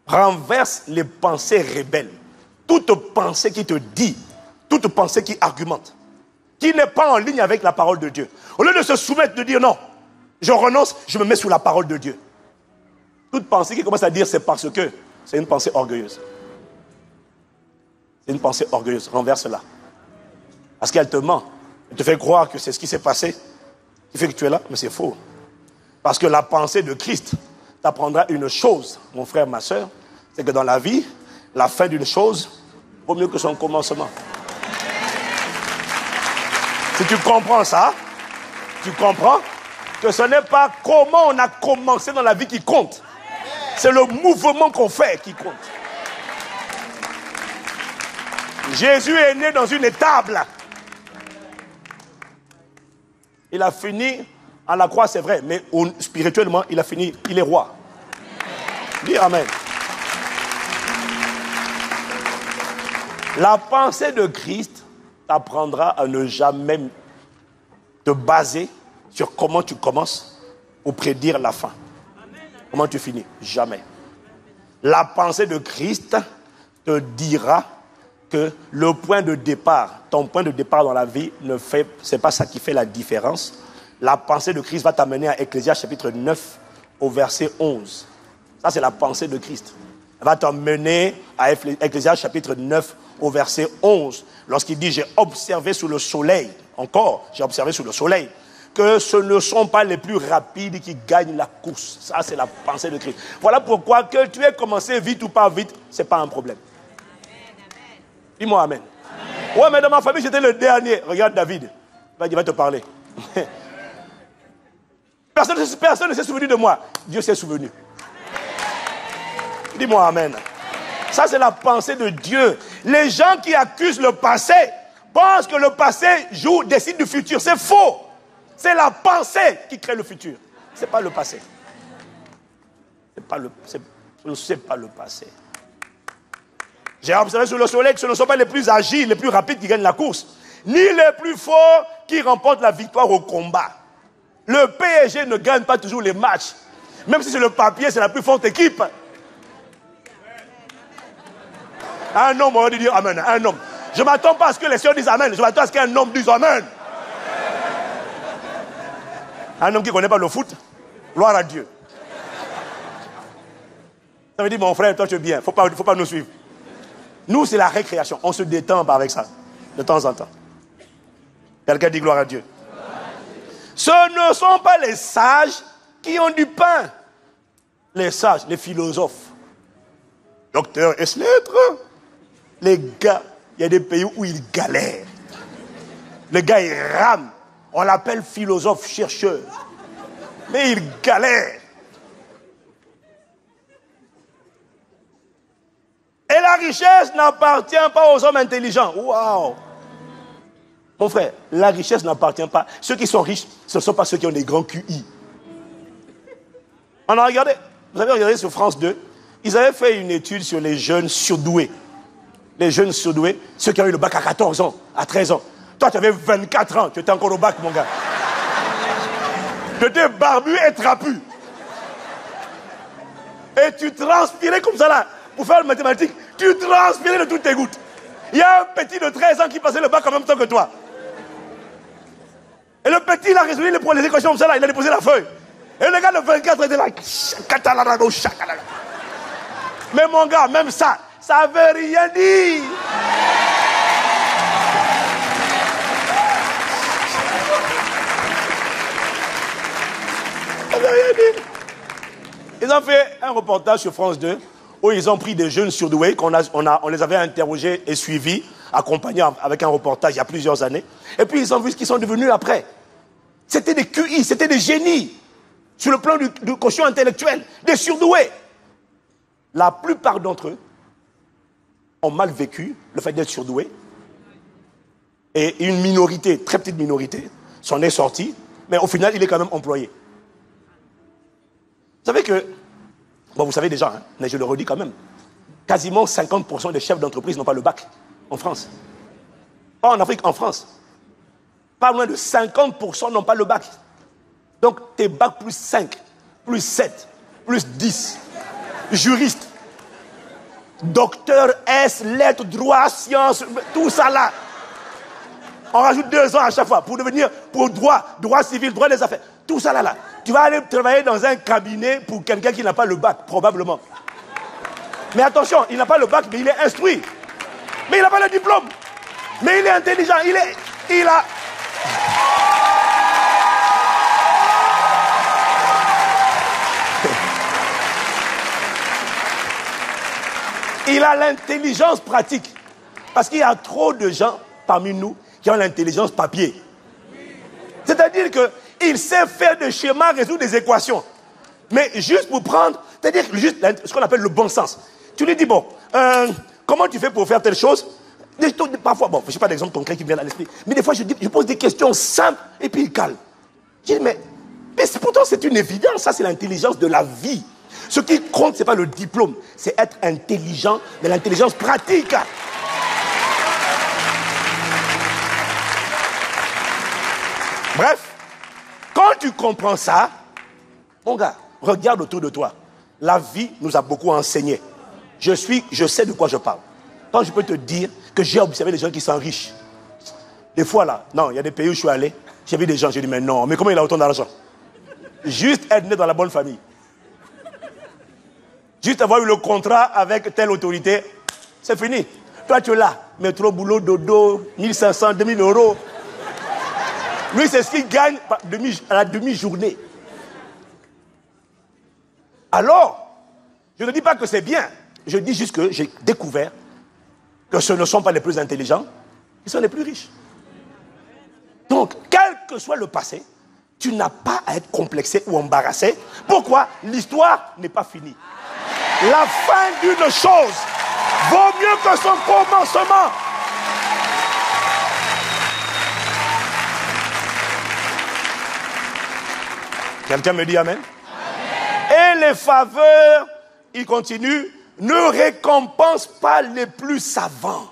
Renverse les pensées rebelles. Toute pensée qui te dit, toute pensée qui argumente, qui n'est pas en ligne avec la parole de Dieu. Au lieu de se soumettre, de dire non, je renonce, je me mets sous la parole de Dieu. Toute pensée qui commence à dire c'est parce que, c'est une pensée orgueilleuse. C'est une pensée orgueilleuse, renverse-la. Parce qu'elle te ment, elle te fait croire que c'est ce qui s'est passé, qui fait que tu es là, mais c'est faux. Parce que la pensée de Christ t'apprendra une chose, mon frère, ma soeur, c'est que dans la vie, la fin d'une chose vaut mieux que son commencement. Si tu comprends ça, tu comprends que ce n'est pas comment on a commencé dans la vie qui compte. C'est le mouvement qu'on fait qui compte. Jésus est né dans une étable. Il a fini à la croix, c'est vrai, mais spirituellement, il a fini, il est roi. Dis Amen. La pensée de Christ t'apprendra à ne jamais te baser sur comment tu commences ou prédire la fin. Comment tu finis? Jamais. La pensée de Christ te dira que le point de départ, ton point de départ dans la vie, c'est pas ça qui fait la différence. La pensée de Christ va t'amener à Ecclésiaste chapitre 9 au verset 11. Ça, c'est la pensée de Christ. Elle va t'emmener à Ecclésiaste chapitre 9 au verset 11. Lorsqu'il dit, j'ai observé sous le soleil, j'ai observé sous le soleil, que ce ne sont pas les plus rapides qui gagnent la course. Ça, c'est la pensée de Christ. Voilà pourquoi que tu aies commencé vite ou pas vite, ce n'est pas un problème. Dis-moi Amen. Amen. Ouais, mais dans ma famille, j'étais le dernier. Regarde David. Il va te parler. Personne ne s'est souvenu de moi. Dieu s'est souvenu. Dis-moi Amen. Ça, c'est la pensée de Dieu. Les gens qui accusent le passé pensent que le passé décide du futur. C'est faux. C'est la pensée qui crée le futur. Ce n'est pas le passé. Ce n'est pas le passé. J'ai observé sur le soleil que ce ne sont pas les plus agiles, les plus rapides qui gagnent la course, ni les plus forts qui remportent la victoire au combat. Le PSG ne gagne pas toujours les matchs. Même si c'est le papier, c'est la plus forte équipe. Un homme aurait dû dire Amen. Un homme. Je ne m'attends pas à ce que les sœurs disent Amen. Je m'attends à ce qu'un homme dise Amen. Un homme qui ne connaît pas le foot, gloire à Dieu. Ça veut dire, mon frère, toi tu es bien. Il ne faut pas nous suivre. Nous, c'est la récréation. On se détend avec ça, de temps en temps. Quelqu'un dit gloire à Dieu. Ce ne sont pas les sages qui ont du pain. Les sages, les philosophes. Docteur et lettres. Les gars, il y a des pays où ils galèrent. Les gars, ils rament. On l'appelle philosophe, chercheur. Mais ils galèrent. Et la richesse n'appartient pas aux hommes intelligents. Waouh! Mon frère, la richesse n'appartient pas. Ceux qui sont riches, ce ne sont pas ceux qui ont des grands QI. On a regardé, vous avez regardé sur France 2, ils avaient fait une étude sur les jeunes surdoués. Les jeunes surdoués, ceux qui ont eu le bac à 14 ans, à 13 ans. Toi, tu avais 24 ans, tu étais encore au bac, mon gars. Tu étais barbu et trapu. Et tu transpirais comme ça là. Pour faire le mathématique, tu transpirais de toutes tes gouttes. Il y a un petit de 13 ans qui passait le bac en même temps que toi. Et le petit, il a résolu les équations comme ça là, il a déposé la feuille. Et le gars de 24 était là. Mais mon gars, même ça, ça veut rien dire. Ça veut rien dire. Ils ont fait un reportage sur France 2 où ils ont pris des jeunes surdoués on les avait interrogés et suivis, accompagnés avec un reportage il y a plusieurs années. Et puis ils ont vu ce qu'ils sont devenus après. C'était des QI, c'était des génies. Sur le plan du quotient intellectuel, des surdoués. La plupart d'entre eux ont mal vécu le fait d'être surdoués. Et une minorité, très petite minorité, s'en est sortie. Mais au final, il est quand même employé. Vous savez que, bon, vous savez déjà, hein, mais je le redis quand même, quasiment 50% des chefs d'entreprise n'ont pas le bac en France. Pas en Afrique, en France. Pas loin de 50% n'ont pas le bac. Donc, t'es bac plus 5, plus 7, plus 10. Juriste, docteur S, lettres, droit, sciences, tout ça là. On rajoute 2 ans à chaque fois pour devenir, pour droit civil, droit des affaires. Tout ça là. Tu vas aller travailler dans un cabinet pour quelqu'un qui n'a pas le bac, probablement. Mais attention, il n'a pas le bac, mais il est instruit. Mais il n'a pas le diplôme. Mais il est intelligent, il a l'intelligence pratique. Parce qu'il y a trop de gens parmi nous qui ont l'intelligence papier. C'est-à-dire qu'il sait faire des schémas, résoudre des équations. Mais juste pour prendre, c'est-à-dire juste ce qu'on appelle le bon sens. Tu lui dis, bon, comment tu fais pour faire telle chose? Parfois, bon, je n'ai pas d'exemple concret qui me vient à l'esprit. Mais des fois, je pose des questions simples et puis il cale. Je dis, mais pourtant, c'est une évidence. Ça, c'est l'intelligence de la vie. Ce qui compte, ce n'est pas le diplôme. C'est être intelligent, mais l'intelligence pratique. Bref, quand tu comprends ça, mon gars, regarde autour de toi. La vie nous a beaucoup enseigné. Je sais de quoi je parle. Quand je peux te dire que j'ai observé des gens qui sont riches. Des fois là, non, il y a des pays où je suis allé, j'ai vu des gens, j'ai dit, mais non, mais comment il a autant d'argent? Juste être né dans la bonne famille. Juste avoir eu le contrat avec telle autorité, c'est fini. Toi, tu es là, métro, boulot, dodo, 1500, 2000 euros. Lui, c'est ce qu'il gagne à la demi-journée. Alors, je ne dis pas que c'est bien. Je dis juste que j'ai découvert que ce ne sont pas les plus intelligents, ils sont les plus riches. Donc, quel que soit le passé, tu n'as pas à être complexé ou embarrassé. Pourquoi? L'histoire n'est pas finie. La fin d'une chose vaut mieux que son commencement. Quelqu'un me dit amen? Amen. Et les faveurs, il continue, ne récompense pas les plus savants.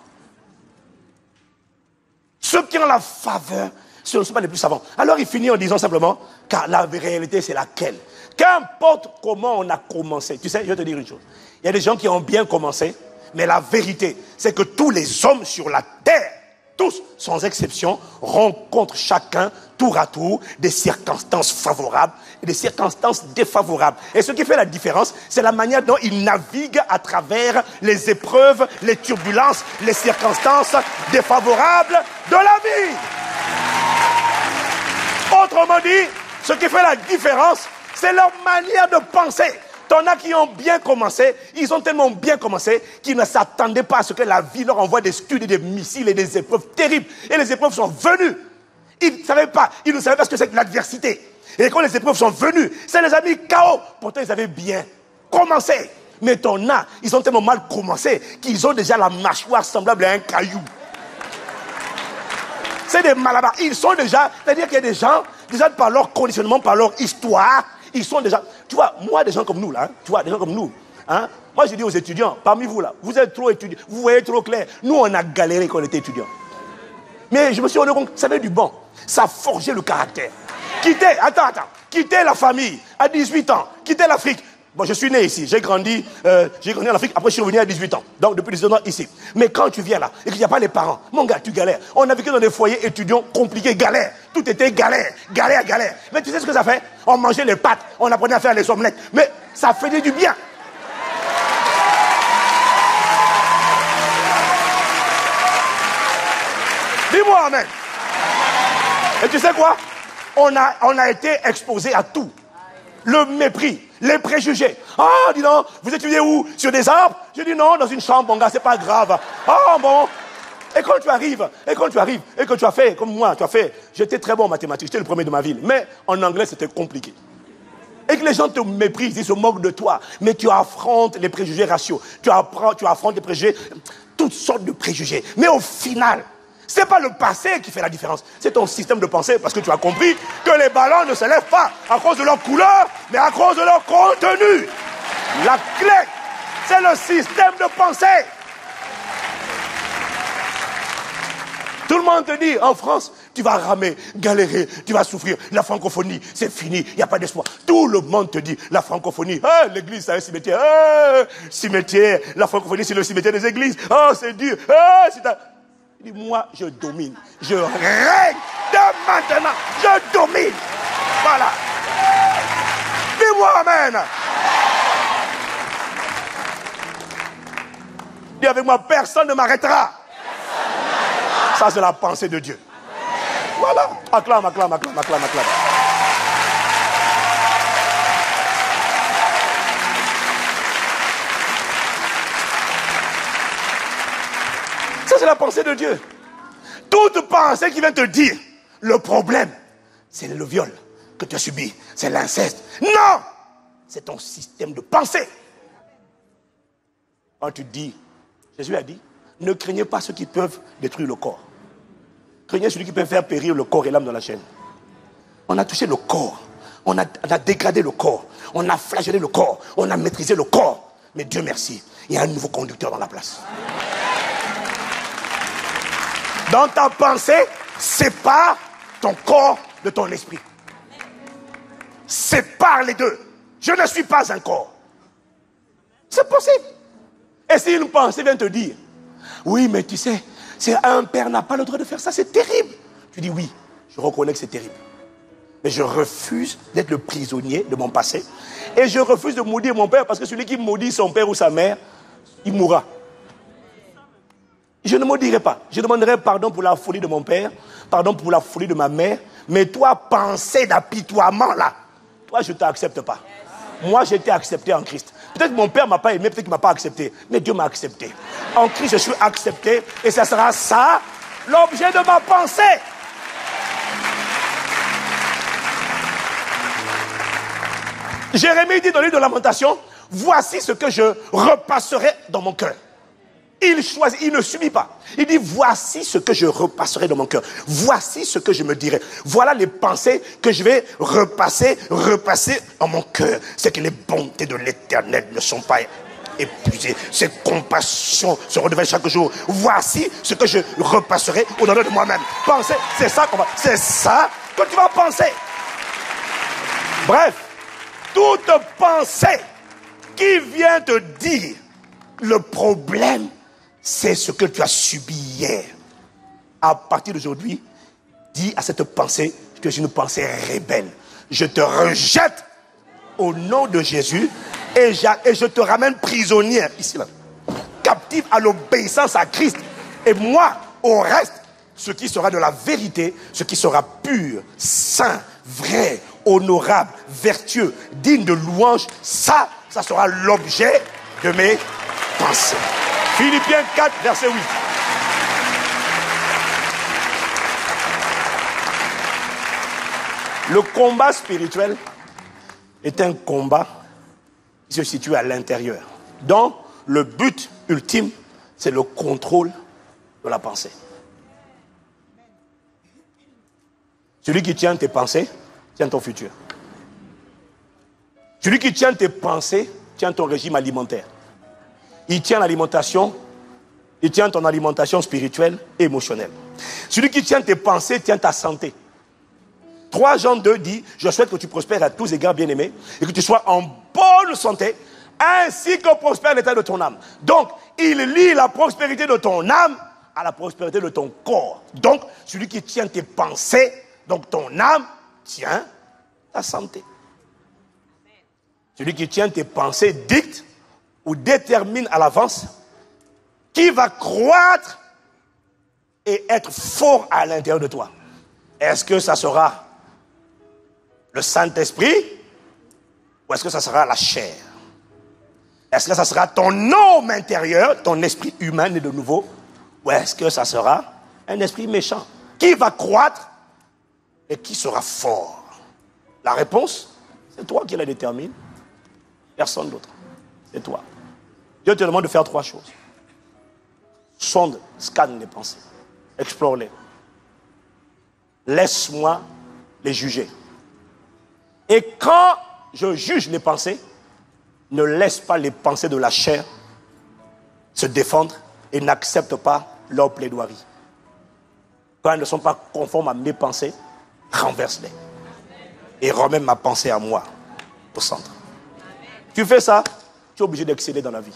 Ceux qui ont la faveur, ce ne sont pas les plus savants. Alors il finit en disant simplement, car la réalité c'est laquelle? Qu'importe comment on a commencé. Tu sais, je vais te dire une chose. Il y a des gens qui ont bien commencé, mais la vérité, c'est que tous les hommes sur la terre, tous, sans exception, rencontrent chacun, tour à tour, des circonstances favorables et des circonstances défavorables. Et ce qui fait la différence, c'est la manière dont ils naviguent à travers les épreuves, les turbulences, les circonstances défavorables de la vie. Autrement dit, ce qui fait la différence, c'est leur manière de penser. T'en as qui ont bien commencé, ils ont tellement bien commencé qu'ils ne s'attendaient pas à ce que la vie leur envoie des studs et des missiles et des épreuves terribles. Et les épreuves sont venues. Ils ne savaient pas ce que c'est que l'adversité. Et quand les épreuves sont venues, ça les a mis KO. Pourtant, ils avaient bien commencé. Mais t'en as, ils ont tellement mal commencé qu'ils ont déjà la mâchoire semblable à un caillou. C'est des malabars. Ils sont déjà, c'est-à-dire qu'il y a des gens, déjà par leur conditionnement, par leur histoire, ils sont déjà, tu vois, moi, des gens comme nous, là, tu vois, des gens comme nous, hein, moi, je dis aux étudiants, parmi vous, là, vous êtes trop étudiants, vous voyez trop clair. Nous, on a galéré quand on était étudiants. Mais je me suis rendu compte que ça avait du bon. Ça a forgé le caractère. Quitter la famille à 18 ans, quitter l'Afrique. Bon, je suis né ici, j'ai grandi en Afrique, après je suis revenu à 18 ans. Donc, depuis 18 ans, ici. Mais quand tu viens là, et qu'il n'y a pas les parents, mon gars, tu galères. On a vécu dans des foyers étudiants compliqués, galère. Tout était galère. Mais tu sais ce que ça fait? On mangeait les pâtes, on apprenait à faire les omelettes. Mais ça faisait du bien. Dis-moi, amen. Et tu sais quoi? On a été exposé à tout. Le mépris, les préjugés. Ah, dis donc, vous étudiez où? Sur des arbres? Je dis non, dans une chambre, mon gars, c'est pas grave. Ah, bon. Et quand tu arrives, et que tu as fait, comme moi, j'étais très bon en mathématiques, j'étais le premier de ma ville. Mais en anglais, c'était compliqué. Et que les gens te méprisent, ils se moquent de toi. Mais tu affrontes les préjugés raciaux. Tu affrontes les préjugés, toutes sortes de préjugés. Mais au final, c'est pas le passé qui fait la différence. C'est ton système de pensée, parce que tu as compris que les ballons ne se lèvent pas à cause de leur couleur, mais à cause de leur contenu. La clé, c'est le système de pensée. Tout le monde te dit, en France, tu vas ramer, galérer, tu vas souffrir. La francophonie, c'est fini, il n'y a pas d'espoir. Tout le monde te dit, la francophonie, l'église, c'est un cimetière. Cimetière, la francophonie, c'est le cimetière des églises. C'est dur. Moi, je domine. Je règne de maintenant. Je domine. Voilà. Dis-moi amen. Dis avec moi, personne ne m'arrêtera. Ça, c'est la pensée de Dieu. Voilà. Acclame. Ça, c'est la pensée de Dieu. Toute pensée qui vient te dire, le problème, c'est le viol que tu as subi, c'est l'inceste. Non! C'est ton système de pensée. Quand tu dis, Jésus a dit, ne craignez pas ceux qui peuvent détruire le corps. Craignez celui qui peut faire périr le corps et l'âme dans la chaîne. On a touché le corps. On a dégradé le corps. On a flagellé le corps. On a maîtrisé le corps. Mais Dieu merci, il y a un nouveau conducteur dans la place. Dans ta pensée, sépare ton corps de ton esprit. Sépare les deux. Je ne suis pas un corps. C'est possible. Et si une pensée vient te dire, oui, mais tu sais, un père n'a pas le droit de faire ça, c'est terrible. Tu dis oui, je reconnais que c'est terrible. Mais je refuse d'être le prisonnier de mon passé. Et je refuse de maudire mon père, parce que celui qui maudit son père ou sa mère, il mourra. Je ne maudirai pas. Je demanderai pardon pour la folie de mon père, pardon pour la folie de ma mère. Mais toi, pensée d'apitoiement là, toi, je ne t'accepte pas. Moi, j'ai été accepté en Christ. Peut-être que mon père ne m'a pas aimé, peut-être qu'il ne m'a pas accepté. Mais Dieu m'a accepté. En Christ, je suis accepté. Et ça sera ça, l'objet de ma pensée. Jérémie dit dans le livre de Lamentation, voici ce que je repasserai dans mon cœur. Il choisit, il ne subit pas. Il dit, voici ce que je repasserai dans mon cœur. Voici ce que je me dirai. Voilà les pensées que je vais repasser dans mon cœur. C'est que les bontés de l'Éternel ne sont pas épuisé. Cette compassion se renouvelle chaque jour. Voici ce que je repasserai au-delà de moi-même. Penser, c'est ça que tu vas penser. Bref, toute pensée qui vient te dire le problème, c'est ce que tu as subi hier. À partir d'aujourd'hui, dis à cette pensée que c'est une pensée rebelle. Je te rejette au nom de Jésus et je te ramène prisonnière ici là, captive à l'obéissance à Christ. Et moi, au reste, ce qui sera de la vérité, ce qui sera pur, saint, vrai, honorable, vertueux, digne de louange, ça sera l'objet de mes pensées. Philippiens 4, verset 8. Le combat spirituel est un combat qui se situe à l'intérieur. Donc, le but ultime, c'est le contrôle de la pensée. Celui qui tient tes pensées, tient ton futur. Celui qui tient tes pensées, tient ton régime alimentaire. Il tient l'alimentation, il tient ton alimentation spirituelle et émotionnelle. Celui qui tient tes pensées, tient ta santé. 3 Jean 2 dit, je souhaite que tu prospères à tous égards bien-aimés et que tu sois en bonne santé, ainsi que prospère l'état de ton âme. Donc, il lie la prospérité de ton âme à la prospérité de ton corps. Donc, celui qui tient tes pensées, donc ton âme, tient ta santé. Celui qui tient tes pensées dicte ou détermine à l'avance qui va croître et être fort à l'intérieur de toi. Est-ce que ça sera le Saint-Esprit ou est-ce que ça sera la chair? Est-ce que ça sera ton homme intérieur, ton esprit humain né de nouveau, ou est-ce que ça sera un esprit méchant? Qui va croître et qui sera fort? La réponse, c'est toi qui la détermine. Personne d'autre. C'est toi. Dieu te demande de faire 3 choses. Sonde, scanne les pensées. Explore-les. Laisse-moi les juger. Et quand je juge les pensées, ne laisse pas les pensées de la chair se défendre et n'accepte pas leur plaidoirie. Quand elles ne sont pas conformes à mes pensées, renverse-les. Et remets ma pensée à moi, au centre. Tu fais ça, tu es obligé d'exceller dans la vie.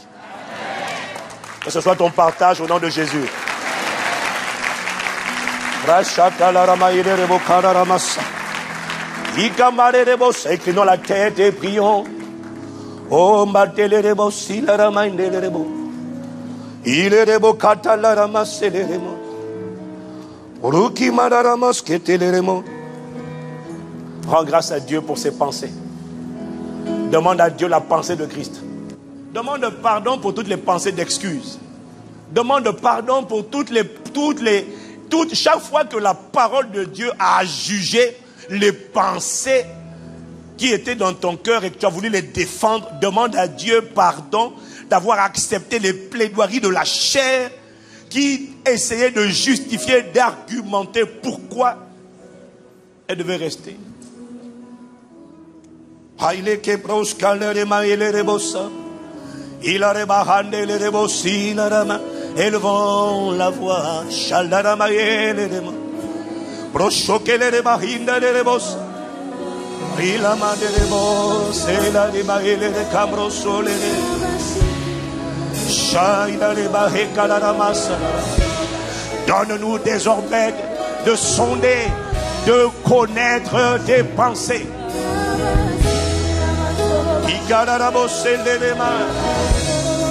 Que ce soit ton partage au nom de Jésus. Inclinons la tête et prions. Oh, Matelebo, Silarama, Indelebo. Il est de Bocata, Larama, Celeremo. Ruki Madaramos, Keteleremo. Rends grâce à Dieu pour ses pensées. Demande à Dieu la pensée de Christ. Demande pardon pour toutes les pensées d'excuses. Demande pardon pour chaque fois que la parole de Dieu a jugé les pensées qui étaient dans ton cœur et que tu as voulu les défendre, demande à Dieu pardon d'avoir accepté les plaidoiries de la chair qui essayait de justifier, d'argumenter pourquoi elle devait rester. Élevons la voix, donne-nous désormais de sonder, de connaître tes pensées.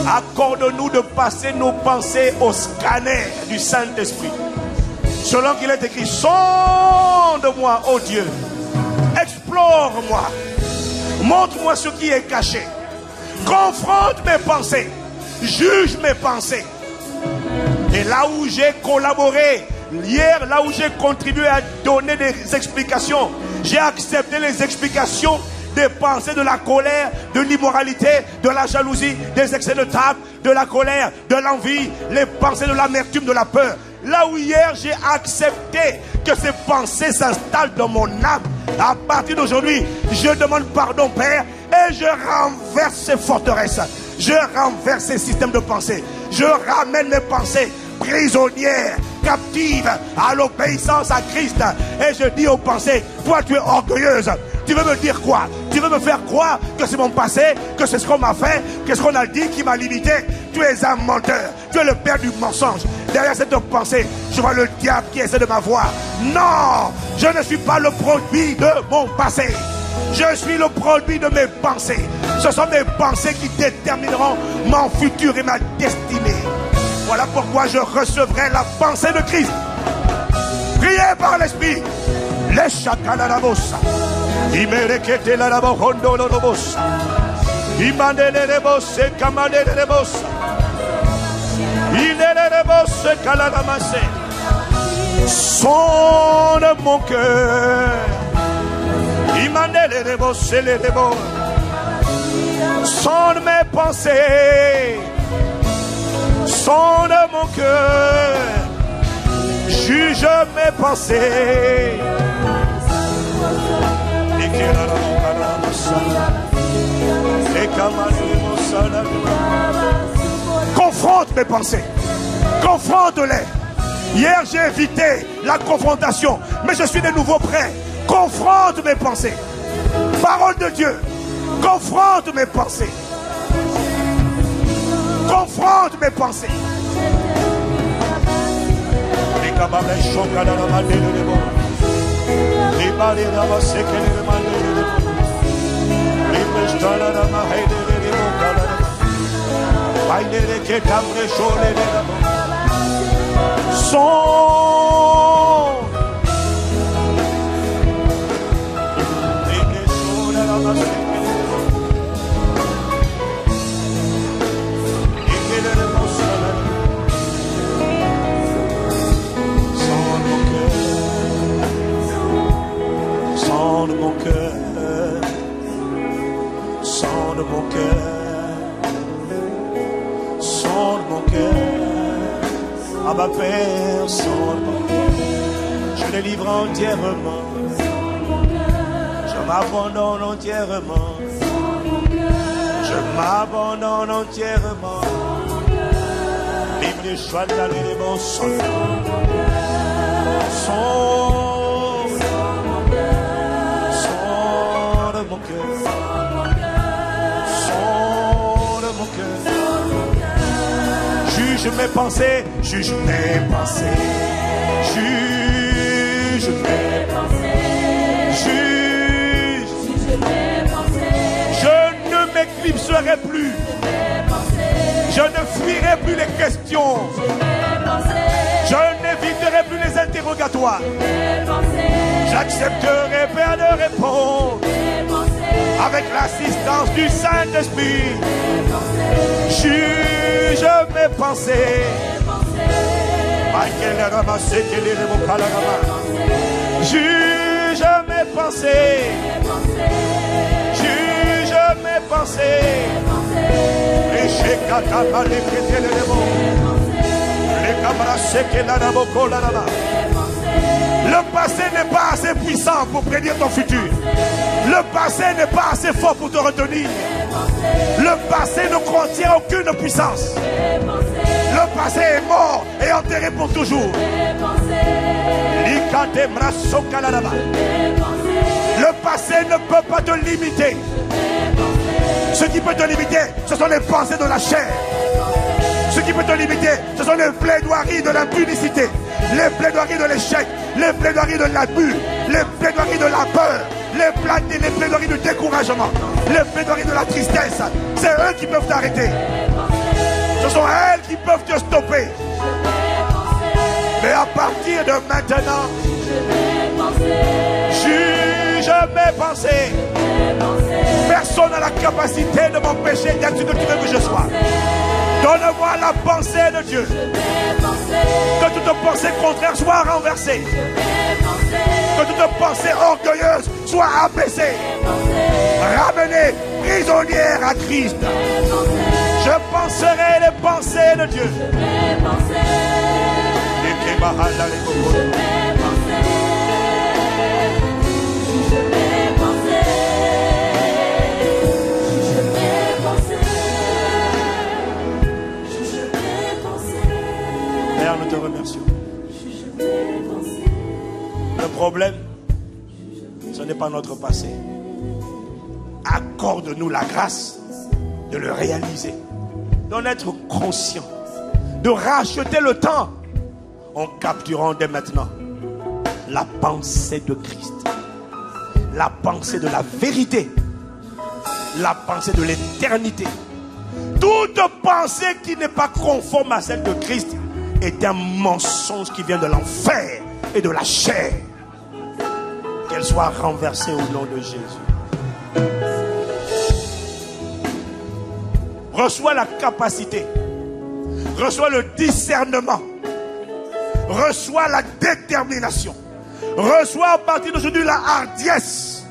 Accorde-nous de passer nos pensées au scanner du Saint-Esprit. Selon qu'il est écrit, sonde-moi, ô Dieu, explore-moi, montre-moi ce qui est caché, confronte mes pensées, juge mes pensées. Et là où j'ai collaboré, hier, là où j'ai contribué à donner des explications, j'ai accepté les explications des pensées de la colère, de l'immoralité, de la jalousie, des excès de table, de la colère, de l'envie, les pensées de l'amertume, de la peur. Là où hier j'ai accepté que ces pensées s'installent dans mon âme, à partir d'aujourd'hui, je demande pardon, Père, et je renverse ces forteresses. Je renverse ces systèmes de pensée. Je ramène mes pensées prisonnières, captives à l'obéissance à Christ. Et je dis aux pensées, toi tu es orgueilleuse. Tu veux me dire quoi? Tu veux me faire croire que c'est mon passé, que c'est ce qu'on m'a fait, que ce qu'on a dit qui m'a limité? Tu es un menteur. Tu es le père du mensonge. Derrière cette pensée, je vois le diable qui essaie de m'avoir. Non, je ne suis pas le produit de mon passé. Je suis le produit de mes pensées. Ce sont mes pensées qui détermineront mon futur et ma destinée. Voilà pourquoi je recevrai la pensée de Christ. Priez par l'esprit. Les chakalarabosa. Imerekete la rabohondo lorobosa. Imandele rebose kamandele rebosa. Ilele rebose kalaramase. Sonne mon cœur. Imandele rebose le rebose. Sonne mes pensées. Sonne mon cœur. Juge mes pensées. Confronte mes pensées. Confronte-les. Hier j'ai évité la confrontation, mais je suis de nouveau prêt. Confronte mes pensées. Parole de Dieu. Confronte mes pensées. Confronte mes pensées. Sonde mon cœur, sonde mon cœur, sonde mon cœur, à ma Père, sonde mon cœur, je le livre entièrement, je m'abandonne entièrement, je m'abandonne entièrement, libre de choix d'aller les bons sondes, mon cœur, sonde mon cœur, juge mes pensées, juge mes pensées, juge mes pensées, juge mes pensées. Je ne m'éclipserai plus, je ne fuirai plus les questions, je n'éviterai plus les interrogatoires, j'accepterai Père de répondre avec l'assistance du Saint-Esprit. Juge mes pensées. Juge mes pensées. Juge mes pensées. Le passé n'est pas assez puissant pour prédire ton futur. Le passé n'est pas assez fort pour te retenir. Le passé ne contient aucune puissance. Le passé est mort et enterré pour toujours. Le passé ne peut pas te limiter. Ce qui peut te limiter, ce sont les pensées de la chair. Ce qui peut te limiter, ce sont les plaidoiries de l'impudicité, les plaidoiries de l'échec, les plaidoiries de l'abus, les plaidoiries de la peur, les plaidoiries du découragement, les plaidoiries de la tristesse. C'est eux qui peuvent t'arrêter. Ce sont elles qui peuvent te stopper. Mais à partir de maintenant, juge mes pensées. Personne n'a la capacité de m'empêcher d'être ce que tu veux que je sois. Donne-moi la pensée de Dieu. Que toute pensée contraire soit renversée. Que toute pensée orgueilleuse soit abaissée. Ramenée prisonnière à Christ. Je penserai les pensées de Dieu. par notre passé. Accorde-nous la grâce de le réaliser, d'en être conscient, de racheter le temps en capturant dès maintenant la pensée de Christ, la pensée de la vérité, la pensée de l'éternité. Toute pensée qui n'est pas conforme à celle de Christ est un mensonge qui vient de l'enfer et de la chair. Qu'elle soit renversée au nom de Jésus. Reçois la capacité, reçois le discernement, reçois la détermination, reçois à partir d'aujourd'hui la hardiesse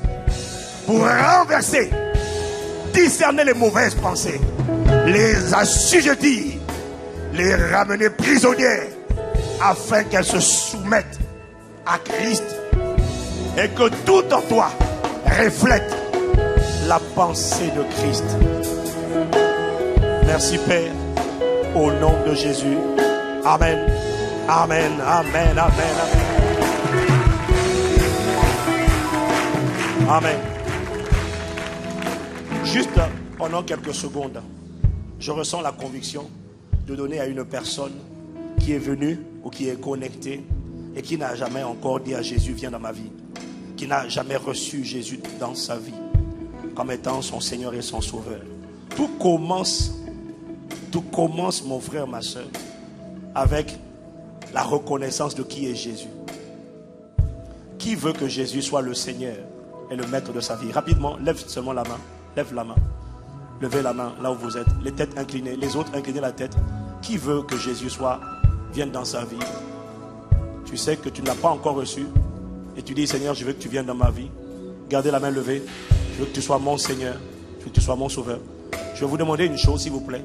pour renverser, discerner les mauvaises pensées, les assujettir, les ramener prisonnières afin qu'elles se soumettent à Christ et que tout en toi reflète la pensée de Christ. Merci Père, au nom de Jésus. Amen. Amen. Amen. Amen. Amen. Amen. Juste pendant quelques secondes, je ressens la conviction de donner à une personne qui est venue ou qui est connectée et qui n'a jamais encore dit à Jésus, viens dans ma vie, qui n'a jamais reçu Jésus dans sa vie comme étant son Seigneur et son Sauveur. Tout commence, mon frère, ma soeur, avec la reconnaissance de qui est Jésus. Qui veut que Jésus soit le Seigneur et le maître de sa vie? Rapidement, lève seulement la main. Lève la main. Levez la main là où vous êtes. Les têtes inclinées, les autres inclinez la tête. Qui veut que Jésus vienne dans sa vie? Tu sais que tu ne l'as pas encore reçu. Et tu dis, Seigneur, je veux que tu viennes dans ma vie. Gardez la main levée. Je veux que tu sois mon Seigneur. Je veux que tu sois mon Sauveur. Je vais vous demander une chose, s'il vous plaît,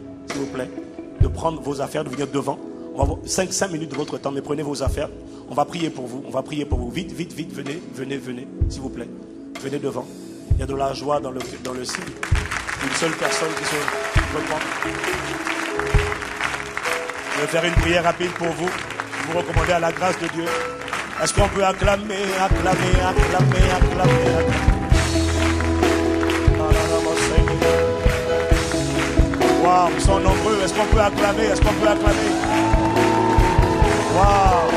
de prendre vos affaires, de venir devant. On va avoir 5 minutes de votre temps, mais prenez vos affaires. On va prier pour vous. On va prier pour vous. Vite, vite, vite, venez, s'il vous plaît. Venez devant. Il y a de la joie dans le ciel. Une seule personne qui se reprend. Je vais faire une prière rapide pour vous. Vous recommander à la grâce de Dieu. Est-ce qu'on peut acclamer? Wow, ils sont nombreux. Est-ce qu'on peut acclamer? Wow.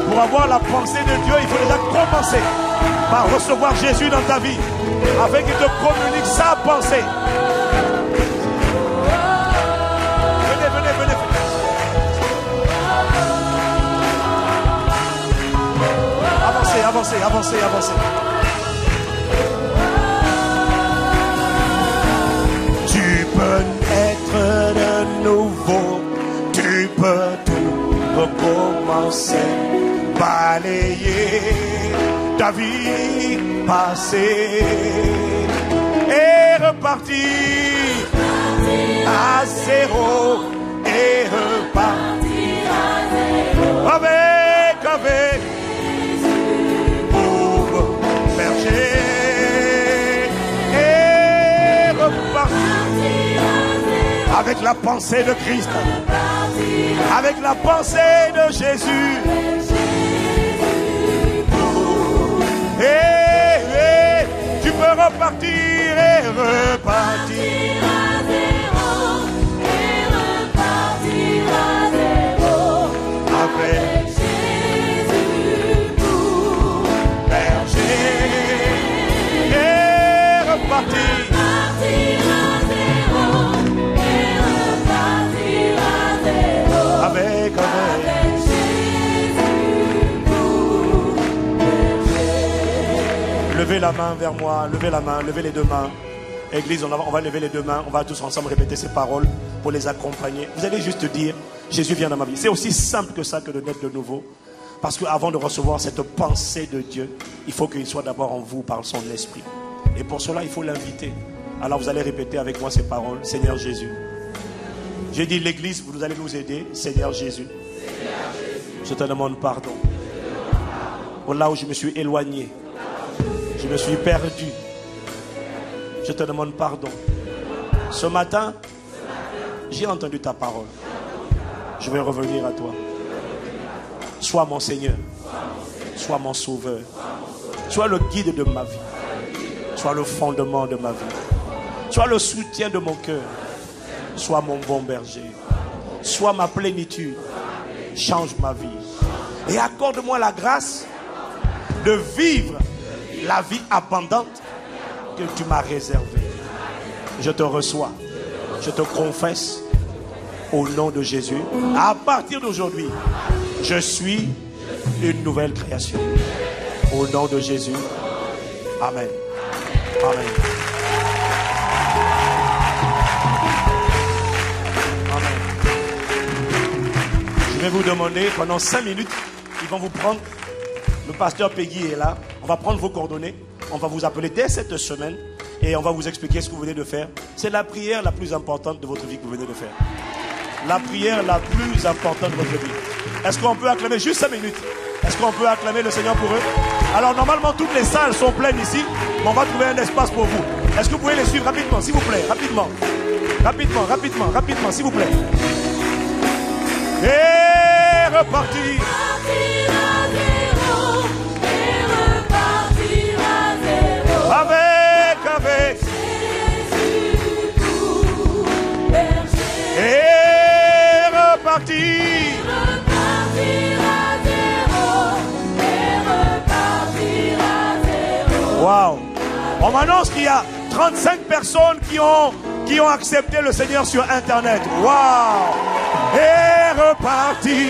Pour avoir la pensée de Dieu, il faut déjà commencer par recevoir Jésus dans ta vie, afin qu'il te communique sa pensée. Venez. Avancez. Tu peux être de nouveau, tu peux tout recommencer, balayer ta vie passée et repartir à zéro et repartir à zéro avec pour berger et repartir avec la pensée de Christ, avec la pensée de Jésus. Et tu peux repartir et repartir à zéro et repartir à zéro avec Jésus pour berger et repartir à zéro et repartir à zéro avec Levez la main vers moi, levez la main, levez les deux mains. Église, on va lever les deux mains, on va tous ensemble répéter ces paroles pour les accompagner. Vous allez juste dire, Jésus vient dans ma vie. C'est aussi simple que ça que de naître de nouveau. Parce qu'avant de recevoir cette pensée de Dieu, il faut qu'il soit d'abord en vous par son esprit. Et pour cela, il faut l'inviter. Alors vous allez répéter avec moi ces paroles. Seigneur Jésus. J'ai dit l'église, vous allez nous aider. Seigneur Jésus. Je te demande pardon. Pour là où je me suis éloigné. Je me suis perdu. Je te demande pardon. Ce matin, j'ai entendu ta parole. Je vais revenir à toi. Sois mon Seigneur. Sois mon sauveur. Sois le guide de ma vie. Sois le fondement de ma vie. Sois le soutien de mon cœur. Sois mon bon berger. Sois ma plénitude. Change ma vie. Et accorde-moi la grâce de vivre la vie abondante que tu m'as réservée. Je te reçois. Je te confesse au nom de Jésus. À partir d'aujourd'hui, je suis une nouvelle création. Au nom de Jésus. Amen. Amen. Je vais vous demander pendant 5 minutes, ils vont vous prendre, le pasteur Peggy est là, on va prendre vos coordonnées, on va vous appeler dès cette semaine et on va vous expliquer ce que vous venez de faire. C'est la prière la plus importante de votre vie que vous venez de faire. La prière la plus importante de votre vie. Est-ce qu'on peut acclamer juste 5 minutes? Est-ce qu'on peut acclamer le Seigneur pour eux? Alors normalement toutes les salles sont pleines ici, mais on va trouver un espace pour vous. Est-ce que vous pouvez les suivre rapidement, s'il vous plaît? Rapidement, s'il vous plaît. Et repartir. Avec. Et repartir. Wow. On m'annonce qu'il y a 35 personnes qui ont accepté le Seigneur sur Internet. Wow. Et repartir.